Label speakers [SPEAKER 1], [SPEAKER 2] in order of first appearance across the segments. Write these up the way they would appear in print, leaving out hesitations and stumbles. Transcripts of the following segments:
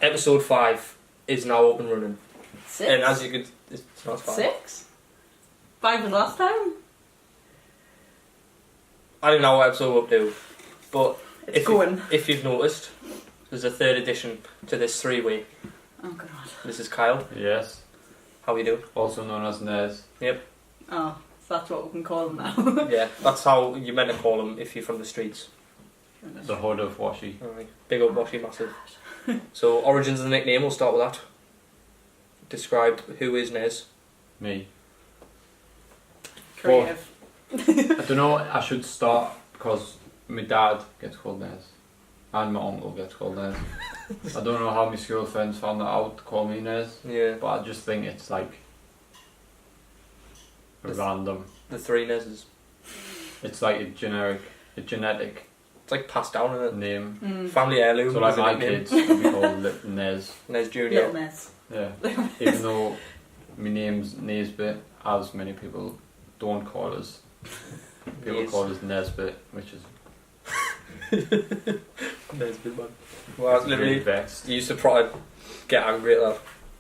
[SPEAKER 1] episode 5 is now up and running.
[SPEAKER 2] 6?
[SPEAKER 1] And as you can... It's not 5.
[SPEAKER 2] 6? 5 was last time?
[SPEAKER 1] I don't know what episode we're up to, but if you've noticed, there's a 3rd edition to this 3-way.
[SPEAKER 2] Oh god.
[SPEAKER 1] This is Kyle.
[SPEAKER 3] Yes.
[SPEAKER 1] How you doing?
[SPEAKER 3] Also known as Nez.
[SPEAKER 1] Yep.
[SPEAKER 2] Oh, so that's what we can call him now.
[SPEAKER 1] Yeah, that's how you're meant to call him if you're from the streets.
[SPEAKER 3] The hood of Washi.
[SPEAKER 1] Alright. Big old Washi, massive. So, origins of the nickname, we'll start with that. Describe who is Nez.
[SPEAKER 3] Me.
[SPEAKER 2] Creative.
[SPEAKER 3] I don't know, I should start because my dad gets called Nez. And my uncle gets called Nez. I don't know how my school friends found that out to call me Nez.
[SPEAKER 1] Yeah.
[SPEAKER 3] But I just think it's like random.
[SPEAKER 1] The 3 Nezes.
[SPEAKER 3] It's like a genetic
[SPEAKER 1] It's like passed down in a
[SPEAKER 3] name.
[SPEAKER 1] family heirloom.
[SPEAKER 3] So like
[SPEAKER 1] is a
[SPEAKER 3] my
[SPEAKER 1] nickname.
[SPEAKER 3] kids will be called Nez.
[SPEAKER 1] Nez Jr.
[SPEAKER 2] Little Nez.
[SPEAKER 3] Yeah. Even though my name's Nesbit, as many people don't call us. People
[SPEAKER 1] Yes.
[SPEAKER 3] call us Nesbit, which is
[SPEAKER 1] Nesbit, man. Well, that's
[SPEAKER 3] really
[SPEAKER 1] literally...
[SPEAKER 3] vexed.
[SPEAKER 1] You used to try to get angry at that.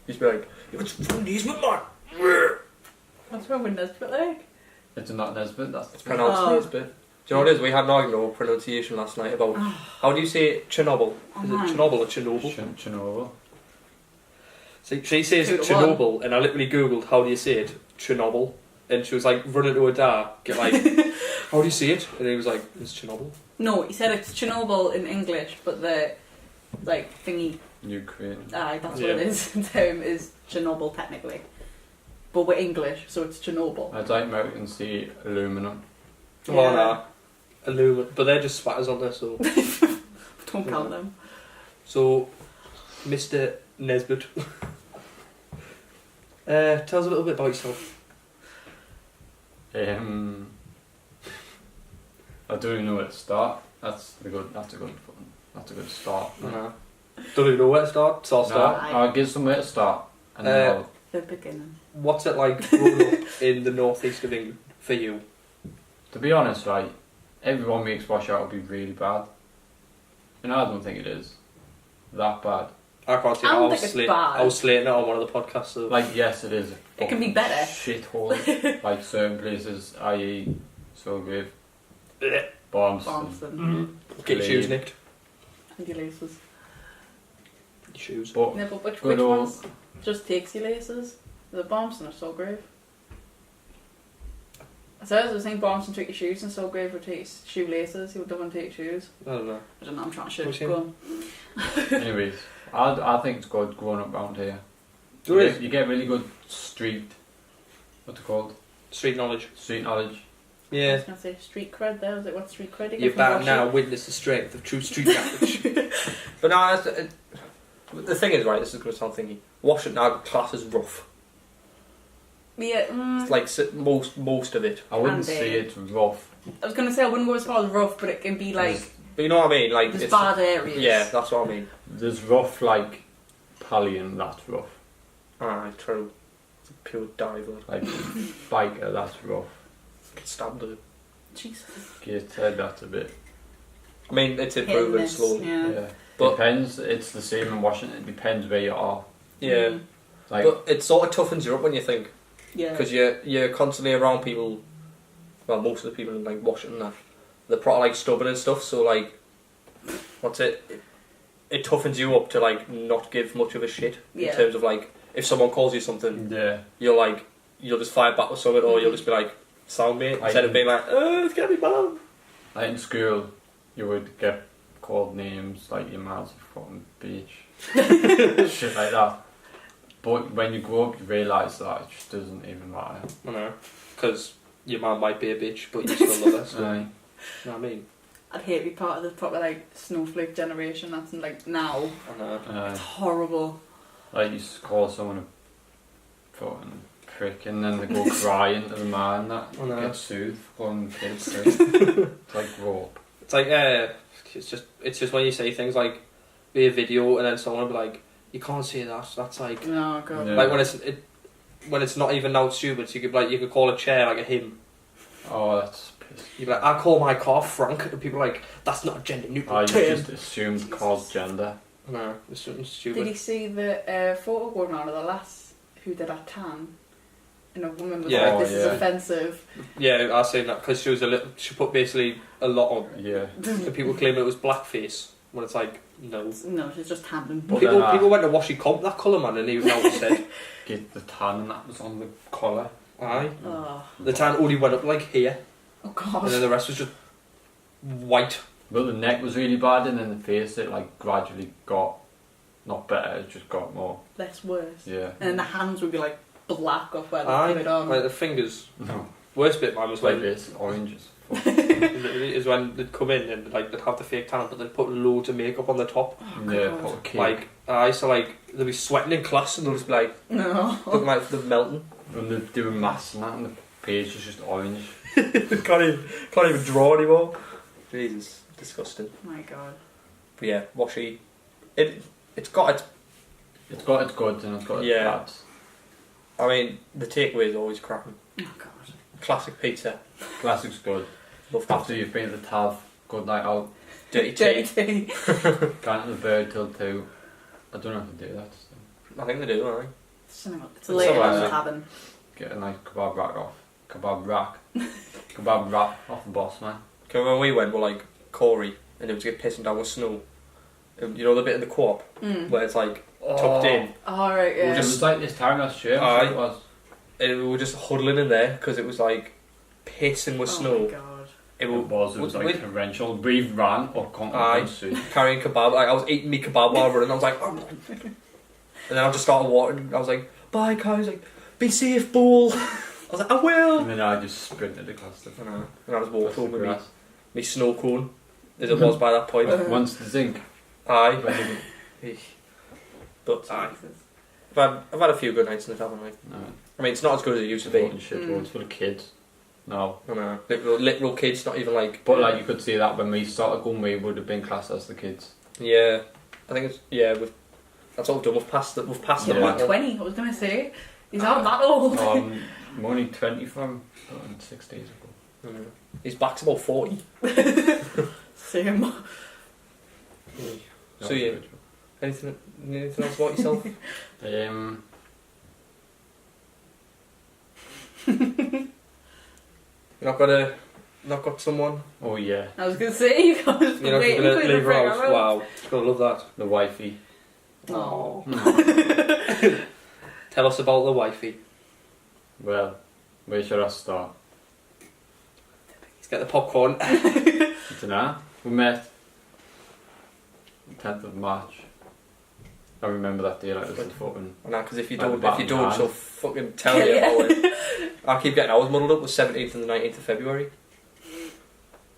[SPEAKER 1] You used to be like, it's from Nesbit, man.
[SPEAKER 2] What's wrong with Nesbit like?
[SPEAKER 3] It's not Nesbit, that's
[SPEAKER 1] It's pronounced
[SPEAKER 2] Oh.
[SPEAKER 1] Nesbit. Do you know what it is? We had an argument over pronunciation last night about how do you say Chernobyl? Is it Chernobyl or Chernobyl?
[SPEAKER 3] Chernobyl.
[SPEAKER 1] So she says
[SPEAKER 2] 2 to 1.
[SPEAKER 1] Chernobyl, and I literally googled how do you say it, Chernobyl, and she was like running to her dad, get like, how do you say it? And he was like, it's Chernobyl.
[SPEAKER 2] No, he said it's Chernobyl in English, but the like thingy,
[SPEAKER 3] Ukraine.
[SPEAKER 2] that's what
[SPEAKER 1] Yeah.
[SPEAKER 2] it is. The term is Chernobyl technically, but we're English, so it's Chernobyl.
[SPEAKER 3] I'd like Americans say aluminum.
[SPEAKER 1] Oh
[SPEAKER 2] Yeah.
[SPEAKER 1] nah, aluminum, but they're just spatters on there. So,
[SPEAKER 2] Don't count them.
[SPEAKER 1] so Mr. Nesbit, tell us a little bit about yourself.
[SPEAKER 3] I don't even know where to start. That's a good start.
[SPEAKER 1] Don't even know where to start. So I'll
[SPEAKER 3] No,
[SPEAKER 1] start.
[SPEAKER 3] I'll give somewhere to start. And then I'll,
[SPEAKER 2] The beginning.
[SPEAKER 1] What's it like growing up in the northeast of England for you?
[SPEAKER 3] to be honest, right, everyone makes wash out would be really bad. And I don't think it is that bad.
[SPEAKER 1] I can't say
[SPEAKER 2] I
[SPEAKER 1] that.
[SPEAKER 2] don't think it's bad.
[SPEAKER 1] I was slating it on one of the podcasts. So.
[SPEAKER 3] Like, yes, it is.
[SPEAKER 2] It can be better.
[SPEAKER 3] Shithole. Like certain places, i.e., Sulgrave, Barmston.
[SPEAKER 1] Get your shoes nicked.
[SPEAKER 2] And your laces.
[SPEAKER 1] Your shoes.
[SPEAKER 3] But
[SPEAKER 2] No, but which
[SPEAKER 3] good old-
[SPEAKER 2] ones just takes your laces? The Barmston or Sulgrave? So I was saying Barmston took your shoes and Sulgrave would take your shoelaces. He would want to take your shoes.
[SPEAKER 1] I don't know.
[SPEAKER 2] I don't know, I'm trying to show
[SPEAKER 1] What's
[SPEAKER 2] you. Go on.
[SPEAKER 3] anyways, I think it's good growing up around here.
[SPEAKER 1] Do it.
[SPEAKER 3] You get really good street, what's it called?
[SPEAKER 1] Street knowledge.
[SPEAKER 3] Street knowledge.
[SPEAKER 2] I
[SPEAKER 1] Yeah.
[SPEAKER 2] was going to say street cred there. Was it what street cred you
[SPEAKER 1] You're
[SPEAKER 2] get from
[SPEAKER 1] about
[SPEAKER 2] Washi?
[SPEAKER 1] now witness the strength of true street knowledge. But no, the thing is, right, this is going to sound thingy. Washington our class is rough.
[SPEAKER 2] Yeah,
[SPEAKER 1] It's like most of it.
[SPEAKER 3] I wouldn't
[SPEAKER 2] Handy.
[SPEAKER 3] say it's rough.
[SPEAKER 2] I was going to say I wouldn't go as far as rough, but it can be like,
[SPEAKER 1] But you know what I mean? Like
[SPEAKER 2] there's
[SPEAKER 1] it's,
[SPEAKER 2] bad areas.
[SPEAKER 1] yeah, that's what I mean.
[SPEAKER 3] There's rough like Pallion, that's rough.
[SPEAKER 1] Alright, true. It's a pure diver.
[SPEAKER 3] Like Biker, that's rough.
[SPEAKER 1] Get stabbed with it.
[SPEAKER 2] Jesus.
[SPEAKER 3] Gated, that's a bit.
[SPEAKER 1] I mean, it's
[SPEAKER 2] Hit and
[SPEAKER 1] improving
[SPEAKER 2] miss,
[SPEAKER 1] slowly.
[SPEAKER 2] Yeah.
[SPEAKER 3] Yeah.
[SPEAKER 1] But-
[SPEAKER 3] Depends, it's the same in Washington, it depends where you are.
[SPEAKER 1] Yeah.
[SPEAKER 2] Mm.
[SPEAKER 3] Like,
[SPEAKER 1] But it sort of toughens you up when you think.
[SPEAKER 2] Yeah.
[SPEAKER 1] Because you're constantly around people, well, most of the people in like Washington, they're probably like stubborn and stuff. So like, what's it? It toughens you up to like not give much of a shit
[SPEAKER 2] Yeah.
[SPEAKER 1] in terms of like if someone calls you something,
[SPEAKER 3] yeah.
[SPEAKER 1] you'll just fire back with something, or you'll just be like, "Sound mate," instead of being like, "Oh, it's gonna be bad."
[SPEAKER 3] Like in school, you would get called names like your man's a fucking bitch. Shit like that. But when you grow up, you realise that it just doesn't even matter.
[SPEAKER 1] I know, because your man might be a bitch, but you still love her. So,
[SPEAKER 3] Aye.
[SPEAKER 1] you know what I mean?
[SPEAKER 2] I'd hate to be part of the proper like snowflake generation that's in, like now.
[SPEAKER 1] I know.
[SPEAKER 2] It's horrible.
[SPEAKER 3] Like you just call someone a fucking prick and then they go crying to the man that
[SPEAKER 1] I know.
[SPEAKER 3] gets sued for calling the kid a prick. It's like grow up.
[SPEAKER 1] It's like it's just when you say things like be a video and then someone will be like, "You can't say that." That's like
[SPEAKER 2] No, God.
[SPEAKER 3] Yeah.
[SPEAKER 1] like when it's not even now stupid. So you could call a chair like a him.
[SPEAKER 3] Oh, that's piss.
[SPEAKER 1] You'd be like, "I call my car Frank," and people are like, "That's not a gender neutral
[SPEAKER 3] Oh, you
[SPEAKER 1] term."
[SPEAKER 3] just assumed called gender.
[SPEAKER 1] No, it's something
[SPEAKER 2] Did
[SPEAKER 1] stupid.
[SPEAKER 2] you see the photo going around of the lass who did a tan? And a woman was
[SPEAKER 1] Yeah.
[SPEAKER 2] like, this is
[SPEAKER 3] Yeah.
[SPEAKER 2] offensive.
[SPEAKER 1] Yeah, I seen that because she was she put basically a lot on.
[SPEAKER 3] Yeah.
[SPEAKER 1] The people claim it was blackface when it's like no.
[SPEAKER 2] No, she's just tan and
[SPEAKER 3] But
[SPEAKER 1] People,
[SPEAKER 3] then,
[SPEAKER 1] people went to wash your comp that colour, man, and he now said,
[SPEAKER 3] Get the tan and that was on the collar.
[SPEAKER 1] aye.
[SPEAKER 2] Oh,
[SPEAKER 1] The tan only went up like here,
[SPEAKER 2] oh
[SPEAKER 1] and
[SPEAKER 2] god.
[SPEAKER 1] then the rest was just white.
[SPEAKER 3] Well, the neck was really bad, and then the face, it like gradually got not better, it just got more.
[SPEAKER 2] Less worse.
[SPEAKER 3] Yeah.
[SPEAKER 2] And then the hands would be like black off where they
[SPEAKER 1] Aye,
[SPEAKER 2] put it on.
[SPEAKER 1] like the fingers.
[SPEAKER 3] No.
[SPEAKER 1] Worst bit, man, was
[SPEAKER 3] Like
[SPEAKER 1] when
[SPEAKER 3] this, oranges.
[SPEAKER 1] is when they'd come in and like they'd have the fake tan, but they'd put loads of makeup on the top.
[SPEAKER 2] Oh,
[SPEAKER 3] Yeah,
[SPEAKER 2] God.
[SPEAKER 3] put a cake.
[SPEAKER 1] Like, aye, so like they'd be sweating in class and they'll just be like
[SPEAKER 2] No.
[SPEAKER 1] looking like they're melting.
[SPEAKER 3] When they're doing maths and that, and the page is just orange.
[SPEAKER 1] can't even draw anymore. Jesus, disgusting.
[SPEAKER 2] My god.
[SPEAKER 1] But yeah, washi. It's got its.
[SPEAKER 3] It's got its goods and it's got its
[SPEAKER 1] Yeah.
[SPEAKER 3] bads.
[SPEAKER 1] I mean, the takeaway is always cracking.
[SPEAKER 2] Oh god.
[SPEAKER 1] Classic pizza.
[SPEAKER 3] Classic's good.
[SPEAKER 1] Love that.
[SPEAKER 3] After you've been to the TAV, good night out.
[SPEAKER 1] Dirty tea.
[SPEAKER 2] Dirty.
[SPEAKER 3] Going to the bird till 2. I don't know if they do that. So.
[SPEAKER 1] I think they do, aye.
[SPEAKER 2] It's
[SPEAKER 1] It's
[SPEAKER 2] later in
[SPEAKER 1] alright.
[SPEAKER 2] the cabin.
[SPEAKER 3] Get a nice kebab rack off. Kebab rack. Kebab wrap off the boss, man.
[SPEAKER 1] Because when we went, we're like Corey, and it was get pissing down with snow. You know the bit in the co-op where it's like tucked in.
[SPEAKER 2] Alright,
[SPEAKER 1] We'll
[SPEAKER 2] yeah.
[SPEAKER 3] It was like this time last year.
[SPEAKER 1] Aye.
[SPEAKER 3] It was.
[SPEAKER 1] And we were just huddling in there because it was like pissing with
[SPEAKER 2] Oh
[SPEAKER 1] snow.
[SPEAKER 2] my god.
[SPEAKER 3] It was like torrential. We ran up
[SPEAKER 1] Aye.
[SPEAKER 3] continent.
[SPEAKER 1] Carrying kebab. Like, I was eating me kebab while running. I was like, oh. And then I just started walking. I was like, bye, Kai. He's like, be safe, ball. I was like, I will.
[SPEAKER 3] And then I just sprinted across the
[SPEAKER 1] I know. And I was walking home with me,
[SPEAKER 3] grass.
[SPEAKER 1] me snow cone, as it was by that point.
[SPEAKER 3] Once the zinc.
[SPEAKER 1] Aye.
[SPEAKER 3] When
[SPEAKER 1] Eesh. But aye.
[SPEAKER 2] Jesus.
[SPEAKER 1] I've had a few good nights in the tavern. Like,
[SPEAKER 3] no,
[SPEAKER 1] I mean, it's not as good as it used to be.
[SPEAKER 3] fucking shit roads for the kids. No.
[SPEAKER 1] I know. Literal kids, not even like.
[SPEAKER 3] But like you could see that when we started going, we would have been classed as the kids.
[SPEAKER 1] Yeah, I think it's that's what we've done. We've passed it. We've passed
[SPEAKER 2] You're
[SPEAKER 1] the
[SPEAKER 3] Yeah.
[SPEAKER 2] like 20, I was going to say. He's not that old.
[SPEAKER 3] I'm only 20 from 6 days ago.
[SPEAKER 1] Mm. His back's about 40.
[SPEAKER 2] Same.
[SPEAKER 1] So yeah, anything else about yourself? You're not got someone.
[SPEAKER 3] Oh yeah,
[SPEAKER 2] I was going to say, you guys
[SPEAKER 1] You're not
[SPEAKER 2] waiting
[SPEAKER 1] gonna
[SPEAKER 2] for
[SPEAKER 1] leave
[SPEAKER 2] the
[SPEAKER 1] her house.
[SPEAKER 2] figure out.
[SPEAKER 1] Wow, she's gonna love that.
[SPEAKER 3] the wifey.
[SPEAKER 2] Oh.
[SPEAKER 1] Tell us about the wifey.
[SPEAKER 3] Well, where should I start?
[SPEAKER 1] Let's get the popcorn.
[SPEAKER 3] I don't know. We met 10th of March. I remember that day like it was the fucking.
[SPEAKER 1] No, because if you
[SPEAKER 3] Like
[SPEAKER 1] don't,
[SPEAKER 3] the Batman.
[SPEAKER 1] she'll fucking tell you about it. I keep getting ours muddled up with 17th and the 19th of February.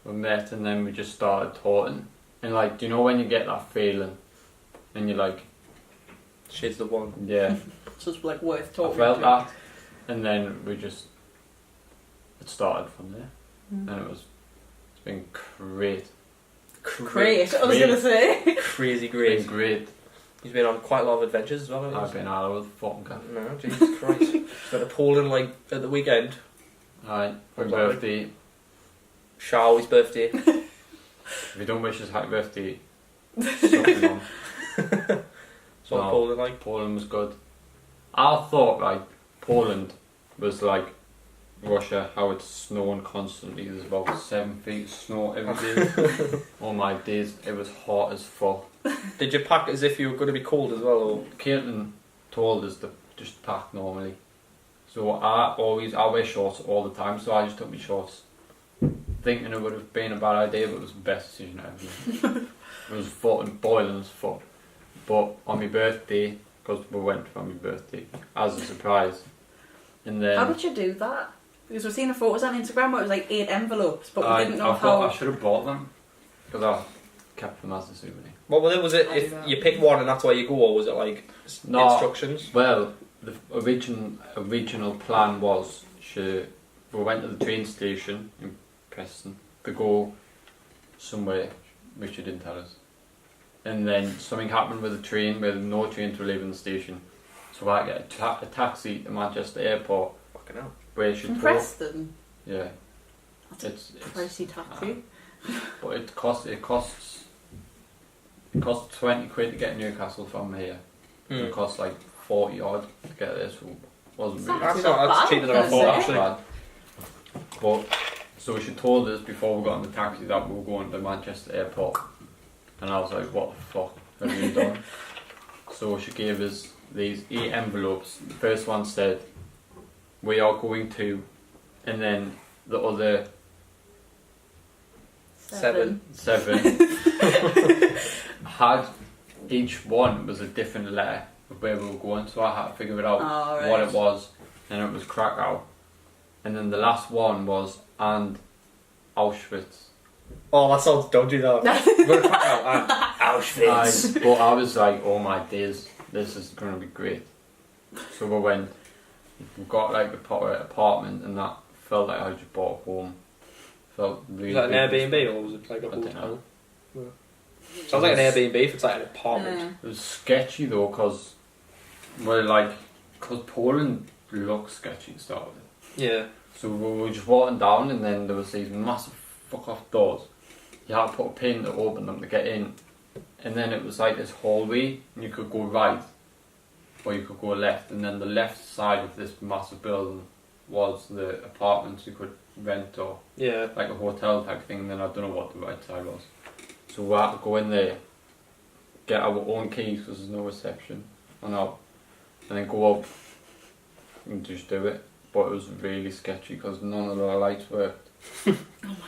[SPEAKER 3] We met and then we just started talking. And like, do you know when you get that feeling? And you're like,
[SPEAKER 1] She's the one.
[SPEAKER 3] yeah,
[SPEAKER 2] So it's like worth
[SPEAKER 3] I
[SPEAKER 2] talking
[SPEAKER 3] felt
[SPEAKER 2] to.
[SPEAKER 3] that. And then it started from there.
[SPEAKER 2] Mm.
[SPEAKER 3] And it's been great.
[SPEAKER 2] Great, I was going to say.
[SPEAKER 1] Crazy
[SPEAKER 3] It's
[SPEAKER 1] great.
[SPEAKER 3] been great.
[SPEAKER 1] He's been on quite a lot of adventures as well. hasn't he?
[SPEAKER 3] I've been all over the fucking country.
[SPEAKER 1] No, Jesus Christ. He's went to Poland like at the weekend.
[SPEAKER 3] Aye, my
[SPEAKER 1] Was that right?
[SPEAKER 3] birthday.
[SPEAKER 1] Charlie's birthday.
[SPEAKER 3] If you don't wish us happy birthday, something on.
[SPEAKER 1] So
[SPEAKER 3] No.
[SPEAKER 1] Poland like.
[SPEAKER 3] Poland was good. I thought like Poland was like Russia, how it's snowing constantly. There's about 7 feet of snow every day. All my days, it was hot as fuck.
[SPEAKER 1] Did you pack as if you were going to be cold as well? Or?
[SPEAKER 3] Caitlin told us to just pack normally. So I wear shorts all the time, so I just took my shorts. Thinking it would have been a bad idea, but it was the best decision ever. It was fucking boiling as fuck. But on my birthday, because we went for my birthday, as a surprise. And then
[SPEAKER 2] How did you do that? Because we've seen the photos on Instagram where it was like 8 envelopes, but we
[SPEAKER 3] I
[SPEAKER 2] didn't know
[SPEAKER 3] thought
[SPEAKER 2] how.
[SPEAKER 3] I should have bought them, because I kept them as a souvenir.
[SPEAKER 1] What was it?
[SPEAKER 2] I'll do
[SPEAKER 1] If
[SPEAKER 2] that.
[SPEAKER 1] you pick one and that's where you go, or was it like
[SPEAKER 3] No.
[SPEAKER 1] instructions?
[SPEAKER 3] Well, the original plan was we went to the train station in Preston to go somewhere, which she didn't tell us. And then something happened with the train where no trains were leaving the station. So I get a taxi to Manchester Airport
[SPEAKER 1] Fucking hell.
[SPEAKER 3] where she
[SPEAKER 2] From
[SPEAKER 3] told.
[SPEAKER 2] Preston?
[SPEAKER 3] Yeah.
[SPEAKER 2] That's
[SPEAKER 3] It's
[SPEAKER 2] Pricey taxi.
[SPEAKER 3] but it costs It cost 20 quid to get to Newcastle from here. It cost like 40 odd to get there, so it wasn't
[SPEAKER 2] It's
[SPEAKER 3] really
[SPEAKER 2] not
[SPEAKER 1] That's
[SPEAKER 2] bad,
[SPEAKER 1] cheaper than I
[SPEAKER 2] I'd
[SPEAKER 1] thought,
[SPEAKER 2] say.
[SPEAKER 1] actually.
[SPEAKER 3] But so she told us before we got in the taxi that we were going to Manchester Airport, and I was like, "What the fuck have you done?" So she gave us these 8 envelopes. The first one said, "We are going to," and then the other
[SPEAKER 1] 7.
[SPEAKER 3] 7 had each one was a different letter of where we were going, so I had to figure it out
[SPEAKER 2] Oh, right.
[SPEAKER 3] what it was, and it was Krakow, and then the last one was and Auschwitz.
[SPEAKER 1] Oh, that sounds dodgy, though. We're crack out Auschwitz.
[SPEAKER 3] But I was like, oh my days, this is going to be great. So we got like a proper apartment, and that felt like I just bought a home. Felt really
[SPEAKER 1] Was that an
[SPEAKER 3] big.
[SPEAKER 1] Airbnb or was it like a
[SPEAKER 3] I don't
[SPEAKER 1] hotel?
[SPEAKER 3] know.
[SPEAKER 1] Yeah. Sounds like an Airbnb if it's like an apartment.
[SPEAKER 2] Yeah.
[SPEAKER 3] It was sketchy though, because Poland looks sketchy to start with.
[SPEAKER 1] Yeah.
[SPEAKER 3] So we were just walking down, and then there was these massive fuck off doors. You had to put a pin to open them to get in, and then it was like this hallway, and you could go right, or you could go left, and then the left side of this massive building was the apartments you could rent, or
[SPEAKER 1] Yeah.
[SPEAKER 3] like a hotel type thing. And then I don't know what the right side was. So we had to go in there, get our own keys because there's no reception, and then go up and just do it. But it was really sketchy because none of the lights worked. And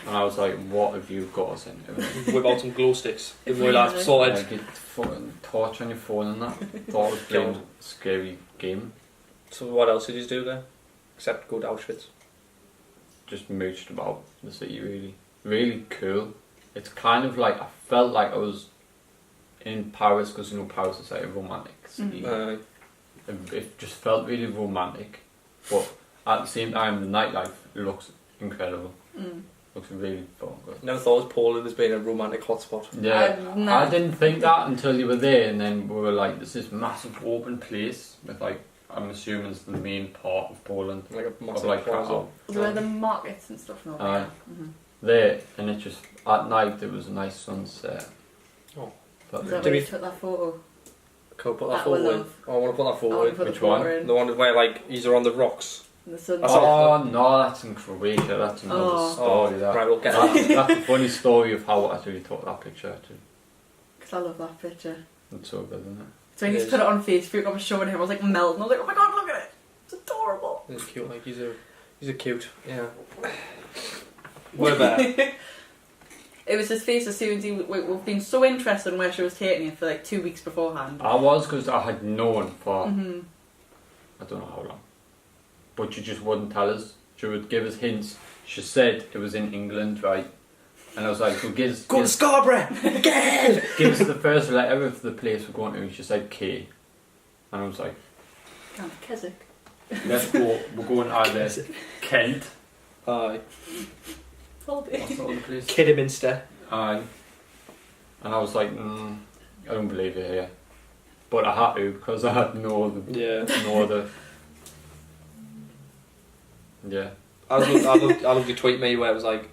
[SPEAKER 3] I was like, what have you got us into?
[SPEAKER 1] Whip out some glow sticks.
[SPEAKER 2] If
[SPEAKER 1] Didn't realise
[SPEAKER 2] we-
[SPEAKER 1] sorted.
[SPEAKER 3] Like a fucking torch on your phone and that. Thought I was playing a scary game.
[SPEAKER 1] So what else did you do there? Except go to Auschwitz.
[SPEAKER 3] Just mooched about the city really. Really cool. It's kind of like, I felt like I was in Paris, because you know Paris is like a romantic city. It just felt really romantic. But at the same time, the nightlife looks incredible. Looks really fun. Good.
[SPEAKER 1] Never thought of Poland as being a romantic hotspot.
[SPEAKER 3] Yeah,
[SPEAKER 2] No.
[SPEAKER 3] I didn't think that until you were there, and then we were like, there's this massive open place with like, I'm assuming it's the main part of Poland.
[SPEAKER 1] Like a
[SPEAKER 3] Of
[SPEAKER 1] massive
[SPEAKER 3] like
[SPEAKER 1] plaza.
[SPEAKER 3] Krakow.
[SPEAKER 2] Where the markets and stuff and all
[SPEAKER 3] Aye.
[SPEAKER 2] that.
[SPEAKER 3] There, and it just, at night there was a nice sunset.
[SPEAKER 1] Oh.
[SPEAKER 3] Felt
[SPEAKER 2] Is
[SPEAKER 3] really-
[SPEAKER 2] that where you took that photo?
[SPEAKER 1] Can I put that
[SPEAKER 2] That will
[SPEAKER 1] photo in?
[SPEAKER 2] love.
[SPEAKER 1] Oh, I want to put that
[SPEAKER 2] I
[SPEAKER 1] photo
[SPEAKER 2] wanna
[SPEAKER 1] in.
[SPEAKER 2] put the
[SPEAKER 3] Which one?
[SPEAKER 2] photo in.
[SPEAKER 1] The one where like he's on the rocks.
[SPEAKER 2] The sun.
[SPEAKER 1] That's
[SPEAKER 3] Oh no, that's in Croatia, that's another
[SPEAKER 2] Oh.
[SPEAKER 3] story. That.
[SPEAKER 1] Right, we'll get that.
[SPEAKER 3] That's a funny story of how I actually took that picture actually.
[SPEAKER 2] Because I love that picture.
[SPEAKER 3] It's so good, isn't it?
[SPEAKER 2] So when
[SPEAKER 1] It
[SPEAKER 2] he's
[SPEAKER 1] is.
[SPEAKER 2] put it on Facebook, I was showing him, I was like melting. I was like, oh my god, look at it! It's adorable!
[SPEAKER 1] He's cute, like he's a cute, yeah. We're there.
[SPEAKER 2] It was his face as soon as we've been so interested in where she was taking it for like 2 weeks beforehand.
[SPEAKER 3] I was, because I had known for,
[SPEAKER 2] Mm-hmm.
[SPEAKER 3] I don't know how long. But she just wouldn't tell us. She would give us hints. She said it was in England, right? And I was like, so give
[SPEAKER 1] Go to Scarborough again.
[SPEAKER 3] give us the first letter of the place we're going to. And she said K. And I was like,
[SPEAKER 2] Can't Keswick.
[SPEAKER 3] let's go. We're going either Kent.
[SPEAKER 1] Aye.
[SPEAKER 2] Hold
[SPEAKER 3] What's
[SPEAKER 2] it.
[SPEAKER 3] the other place?
[SPEAKER 1] Kidderminster.
[SPEAKER 3] Aye. And I was like, I don't believe it here. But I had to, because I had no other. Yeah.
[SPEAKER 1] I loved your tweet me where it was like,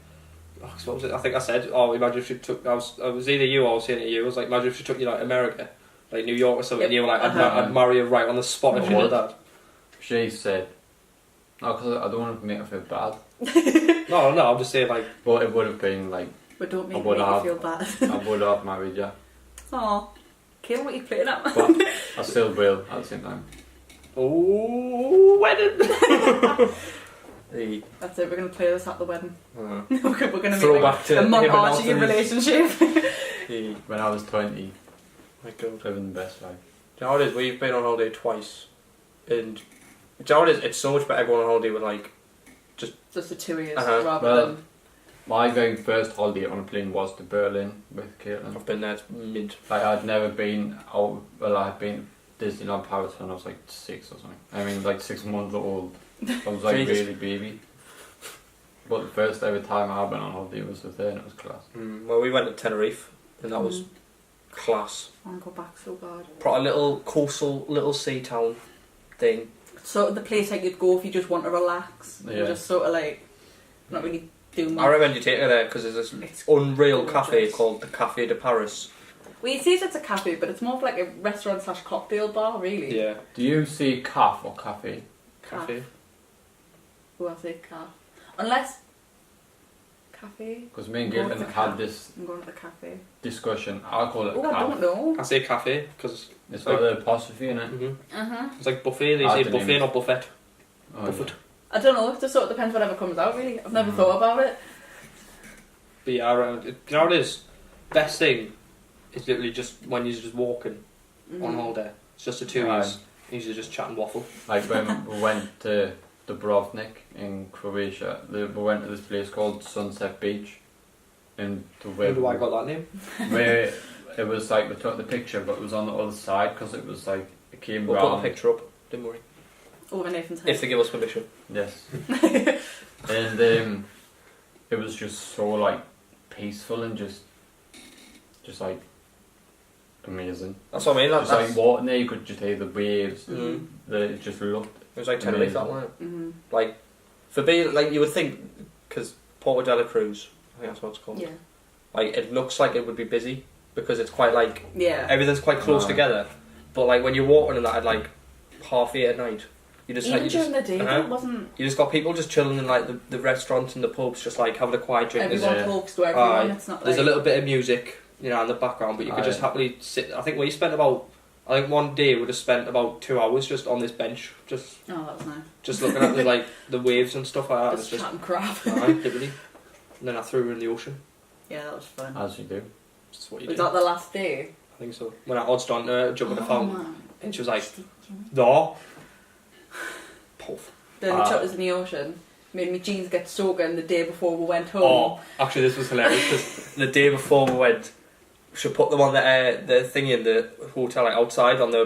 [SPEAKER 1] oh, what was it? I think I said, oh, imagine if she took. I was either you or I was saying it to you. I was like, imagine if she took you like America, like New York or something.
[SPEAKER 2] Yep.
[SPEAKER 1] And you were like,
[SPEAKER 3] Uh-huh.
[SPEAKER 1] I'd marry her right on the spot if she did that.
[SPEAKER 3] She said, no, because I don't want to make her feel bad.
[SPEAKER 1] No, I'm just saying like,
[SPEAKER 3] But it would have been like,
[SPEAKER 2] But don't make
[SPEAKER 3] I
[SPEAKER 2] me
[SPEAKER 3] would have.
[SPEAKER 2] feel bad.
[SPEAKER 3] I would have married you.
[SPEAKER 2] Aw. Kill what you playing at.
[SPEAKER 3] But I still will at the same time.
[SPEAKER 1] oh, wedding. Hey,
[SPEAKER 2] That's it, we're going to play this at the wedding.
[SPEAKER 1] uh,
[SPEAKER 2] We're going to make
[SPEAKER 1] throw
[SPEAKER 2] like,
[SPEAKER 1] back to
[SPEAKER 2] a
[SPEAKER 1] him and
[SPEAKER 2] montage of your
[SPEAKER 1] Anthony's-
[SPEAKER 2] relationship.
[SPEAKER 1] Hey,
[SPEAKER 3] When I was 20,
[SPEAKER 1] my God.
[SPEAKER 3] living the best life.
[SPEAKER 1] Do you know what it is? We've been on holiday twice, and do you know what it is? It's so much better going on holiday with like,
[SPEAKER 2] Just the 2 years
[SPEAKER 1] Uh-huh.
[SPEAKER 2] rather
[SPEAKER 3] Well,
[SPEAKER 2] than...
[SPEAKER 3] My very first holiday on a plane was to Berlin with Caitlin.
[SPEAKER 1] I've been there. It's mint.
[SPEAKER 3] Like I'd never been out. Well, I'd been to Disneyland Paris when I was like 6 or something. I mean, like 6 months old. I was like
[SPEAKER 1] Jesus.
[SPEAKER 3] really baby. But the first ever time I went on holiday was with her, and it was class.
[SPEAKER 1] Well, we went to Tenerife, and that was class.
[SPEAKER 2] I want to go back so bad.
[SPEAKER 1] Brought a little coastal, little sea town thing.
[SPEAKER 2] So the place like you'd go if you just want to relax.
[SPEAKER 3] Yeah.
[SPEAKER 2] You're just sort of like, not really doing much.
[SPEAKER 1] I recommend you take her there because there's this
[SPEAKER 2] It's
[SPEAKER 1] unreal
[SPEAKER 2] gorgeous.
[SPEAKER 1] cafe called the Café de Paris,
[SPEAKER 2] Well, you say it's a cafe, but it's more of like a restaurant / cocktail bar, really.
[SPEAKER 1] Yeah.
[SPEAKER 3] Do you say calf or cafe?
[SPEAKER 1] Cafe.
[SPEAKER 2] Oh, I say calf. Unless... Cafe?
[SPEAKER 3] Because me and
[SPEAKER 2] I'm going
[SPEAKER 3] Gavin
[SPEAKER 2] to the
[SPEAKER 3] had
[SPEAKER 2] calf.
[SPEAKER 3] this
[SPEAKER 2] I'm going to the cafe.
[SPEAKER 3] discussion. I'll call it
[SPEAKER 2] Oh, I
[SPEAKER 3] calf.
[SPEAKER 2] don't know.
[SPEAKER 1] I say cafe because
[SPEAKER 3] It's got the apostrophe in it.
[SPEAKER 1] it's like buffet. They
[SPEAKER 3] I
[SPEAKER 1] say
[SPEAKER 3] didn't
[SPEAKER 1] buffet,
[SPEAKER 3] even-
[SPEAKER 1] not buffet.
[SPEAKER 3] Oh,
[SPEAKER 1] Buffet.
[SPEAKER 2] I don't know. It just sort of depends whatever comes out, really. I've never
[SPEAKER 3] Mhm.
[SPEAKER 2] thought about it.
[SPEAKER 1] But yeah, you know what it is? Best thing is literally just when you're just walking on holiday. It's just the two of
[SPEAKER 3] Aye.
[SPEAKER 1] us. Usually just chat and waffle.
[SPEAKER 3] Like when we went to Dubrovnik in Croatia, we went to this place called Sunset Beach. And to
[SPEAKER 1] Where do I got that name?
[SPEAKER 3] where it was like we took the picture, but it was on the other side because it was like it came
[SPEAKER 1] We'll put
[SPEAKER 3] round.
[SPEAKER 1] the picture up. Don't worry.
[SPEAKER 2] Over Nathan's head.
[SPEAKER 1] If they give us permission.
[SPEAKER 3] Yes. And it was just so like peaceful and just like amazing.
[SPEAKER 1] That's what I mean.
[SPEAKER 3] Just like walking there, you could just hear the waves.
[SPEAKER 1] Mhm.
[SPEAKER 3] It just looked.
[SPEAKER 1] It was like Tenerife that
[SPEAKER 3] Amazing.
[SPEAKER 1] one.
[SPEAKER 2] Mm-hmm.
[SPEAKER 1] Like, for being, like, you would think, because Porto de la Cruz, I think that's what it's called.
[SPEAKER 2] Yeah.
[SPEAKER 1] Like, it looks like it would be busy because it's quite like,
[SPEAKER 2] Yeah.
[SPEAKER 1] everything's quite close
[SPEAKER 3] Right.
[SPEAKER 1] together. But like, when you're walking in that at like 8:30 at night, you just
[SPEAKER 2] Even
[SPEAKER 1] you
[SPEAKER 2] during
[SPEAKER 1] just,
[SPEAKER 2] the day,
[SPEAKER 1] uh-huh.
[SPEAKER 2] though, wasn't
[SPEAKER 1] you just got people just chilling in like the restaurants and the pubs, just like having a quiet drink.
[SPEAKER 2] everyone
[SPEAKER 3] Yeah.
[SPEAKER 2] talks to everyone?
[SPEAKER 1] Aye.
[SPEAKER 2] It's not like...
[SPEAKER 1] There's a little bit of music, you know, in the background, but you could
[SPEAKER 3] Aye.
[SPEAKER 1] just happily sit. I think we spent about, I think one day we would have spent about 2 hours just on this bench, just
[SPEAKER 2] Oh, that was nice.
[SPEAKER 1] looking at the like the waves and stuff like that.
[SPEAKER 2] Just
[SPEAKER 1] It's
[SPEAKER 2] chatting crap.
[SPEAKER 1] aye, literally. And then I threw her in the ocean.
[SPEAKER 2] Yeah, that was fun.
[SPEAKER 3] As you do.
[SPEAKER 1] That's what you
[SPEAKER 2] Was
[SPEAKER 1] do.
[SPEAKER 2] that the last day?
[SPEAKER 1] I think so. When I odds on her jump in the fountain,
[SPEAKER 2] man.
[SPEAKER 1] and she was like, "No." Puff.
[SPEAKER 2] Then we chucked us in the ocean. Made my jeans get soaking the day before we went home.
[SPEAKER 1] Oh, actually, this was hilarious because the day before we went, she put them on the thing in the hotel, like outside on the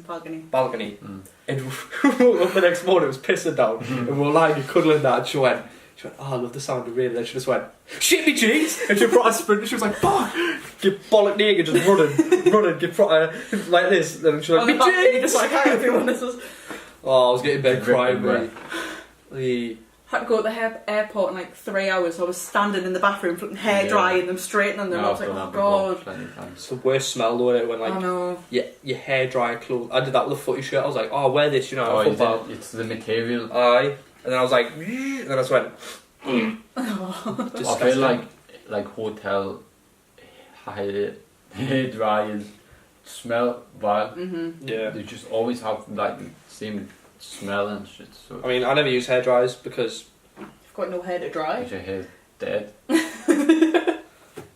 [SPEAKER 2] Balcony.
[SPEAKER 1] balcony.
[SPEAKER 3] Mm.
[SPEAKER 1] And we woke up the next morning, it was pissing down, and we were lying and cuddling that, and she went, "Oh, I love the sound of rain," and then she just went, "Shit me jeans!" And she brought a sprint, and she was like, "Fuck!" Get bollock naked, just running, get like this, and she was
[SPEAKER 2] On
[SPEAKER 1] like,
[SPEAKER 2] the
[SPEAKER 1] "Me
[SPEAKER 2] balcony,
[SPEAKER 1] jeans!"
[SPEAKER 2] just like, hi everyone, this is...
[SPEAKER 1] Oh, I was getting in bed crying,
[SPEAKER 3] Dripping
[SPEAKER 1] mate.
[SPEAKER 2] Had to go to the airport in like 3 hours, so I was standing in the bathroom, flipping hair
[SPEAKER 3] Yeah.
[SPEAKER 2] drying them, straightening them. I was like, oh god.
[SPEAKER 3] Plenty of times.
[SPEAKER 1] It's the worst smell though, innit, when
[SPEAKER 2] I
[SPEAKER 1] like
[SPEAKER 2] know.
[SPEAKER 1] your hair dry clothes. I did that with a footy shirt. I was like, "Oh, wear this," you know.
[SPEAKER 3] Oh, you
[SPEAKER 1] football.
[SPEAKER 3] did, it's the material.
[SPEAKER 1] Aye, and then I was like, and then I just went.
[SPEAKER 3] I
[SPEAKER 1] Disgusting.
[SPEAKER 3] feel like hotel hair dryers smell bad.
[SPEAKER 2] Mm-hmm.
[SPEAKER 1] Yeah.
[SPEAKER 3] They just always have like the same smell and shit. So
[SPEAKER 1] I mean, I never use hair dryers because
[SPEAKER 2] You've got no hair to dry.
[SPEAKER 3] your hair's dead.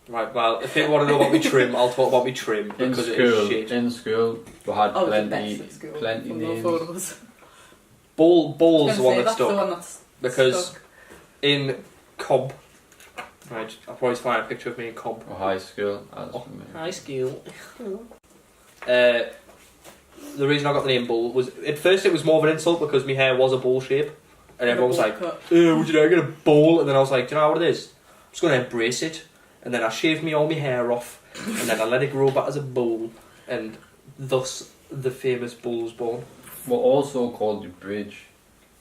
[SPEAKER 1] right. Well, if people want to know about me trim, I'll talk about me trim
[SPEAKER 3] In
[SPEAKER 1] because it is shit.
[SPEAKER 3] school, we had
[SPEAKER 2] Oh, the best
[SPEAKER 3] plenty,
[SPEAKER 2] at school.
[SPEAKER 3] plenty
[SPEAKER 2] From the
[SPEAKER 3] names.
[SPEAKER 2] photos.
[SPEAKER 1] Ball's the one that
[SPEAKER 2] that's the
[SPEAKER 1] stuck
[SPEAKER 2] one that's
[SPEAKER 1] because
[SPEAKER 2] stuck.
[SPEAKER 1] in comp. Right, I'll probably find a picture of me in comp.
[SPEAKER 3] Or high school. As
[SPEAKER 1] Oh,
[SPEAKER 3] for me.
[SPEAKER 1] high school. The reason I got the name Bull was at first it was more of an insult because my hair was a ball shape, and everyone was like,
[SPEAKER 2] Cut.
[SPEAKER 1] "Oh, would you know, I get a bowl?" And then I was like, "Do you know what it is? I'm just going to embrace it." And then I shaved all my hair off, and then I let it grow back as a bowl, and thus the famous Bull was born.
[SPEAKER 3] We're also called the bridge.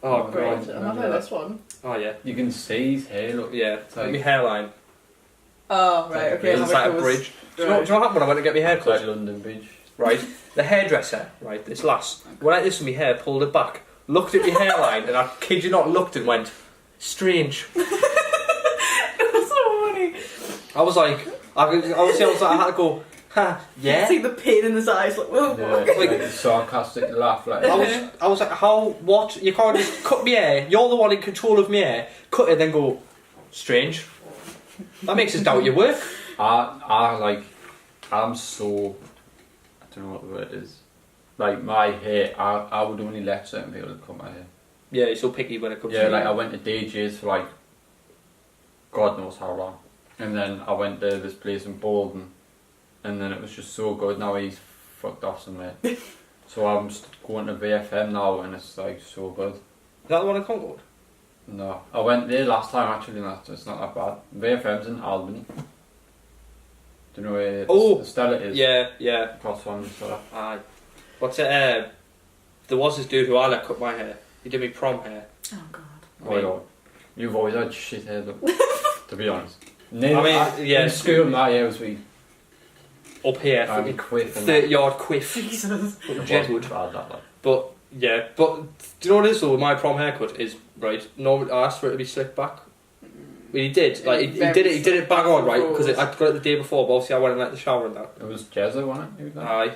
[SPEAKER 1] Oh,
[SPEAKER 3] Oh,
[SPEAKER 2] Great.
[SPEAKER 1] God.
[SPEAKER 2] I'm not heard this one.
[SPEAKER 1] Oh, yeah.
[SPEAKER 3] You can see his hair. Look.
[SPEAKER 1] Yeah,
[SPEAKER 3] It's like-
[SPEAKER 1] my hairline.
[SPEAKER 2] Oh, right, okay.
[SPEAKER 1] It's like a bridge. Do you know what happened when I went to get my hair
[SPEAKER 3] It's like
[SPEAKER 1] cut?
[SPEAKER 3] London Bridge.
[SPEAKER 1] Right? The hairdresser, right, this lass, when I did this with my hair, pulled it back, looked at my hairline, and I kid you not, looked and went, "Strange."
[SPEAKER 2] It was so funny.
[SPEAKER 1] I was like, I had to go, "Ha,
[SPEAKER 2] You
[SPEAKER 1] yeah."
[SPEAKER 2] see the pain in his eyes, like, whoa.
[SPEAKER 3] Yeah, like a sarcastic laugh. Like
[SPEAKER 1] I was like, how, what? You can't just cut my hair. You're the one in control of my hair. Cut it, then go, "Strange." That makes us doubt your work.
[SPEAKER 3] I'm so, I don't know what the word is. Like my hair, I would only let certain people cut my hair.
[SPEAKER 1] Yeah, you're so picky when it comes
[SPEAKER 3] Yeah,
[SPEAKER 1] to
[SPEAKER 3] like I went to DJs for like, God knows how long. And then I went to this place in Bolton, and then it was just so good. Now he's fucked off somewhere. So I'm just going to VFM now, and it's like so good.
[SPEAKER 1] Is that the one in Concord?
[SPEAKER 3] No, I went there last time actually, and it's not that bad. VFM's in Albany. Do you know where
[SPEAKER 1] Oh,
[SPEAKER 3] Stella is?
[SPEAKER 1] Yeah, yeah.
[SPEAKER 3] Across from Stella.
[SPEAKER 1] Aye. What's it? There was this dude who I let cut my hair. He did me prom hair.
[SPEAKER 2] Oh, God.
[SPEAKER 3] Oh my God. You've always had shit hair though, to be honest.
[SPEAKER 1] I mean, yeah.
[SPEAKER 3] In school, my hair was sweet.
[SPEAKER 1] up here,
[SPEAKER 3] I'm
[SPEAKER 1] fucking
[SPEAKER 3] quiff.
[SPEAKER 1] 30-yard quiff.
[SPEAKER 2] Jesus.
[SPEAKER 1] Fucking Jedwood.
[SPEAKER 3] Bad, that, like.
[SPEAKER 1] But yeah, but do you know what it is though? With my prom haircut is right. Normally I asked for it to be slicked back. Well, he did. Like he did it. He did it bang on, right? Because I got it the day before. But obviously I went in like the shower and that.
[SPEAKER 3] It was Jezza, wasn't it?
[SPEAKER 1] Aye.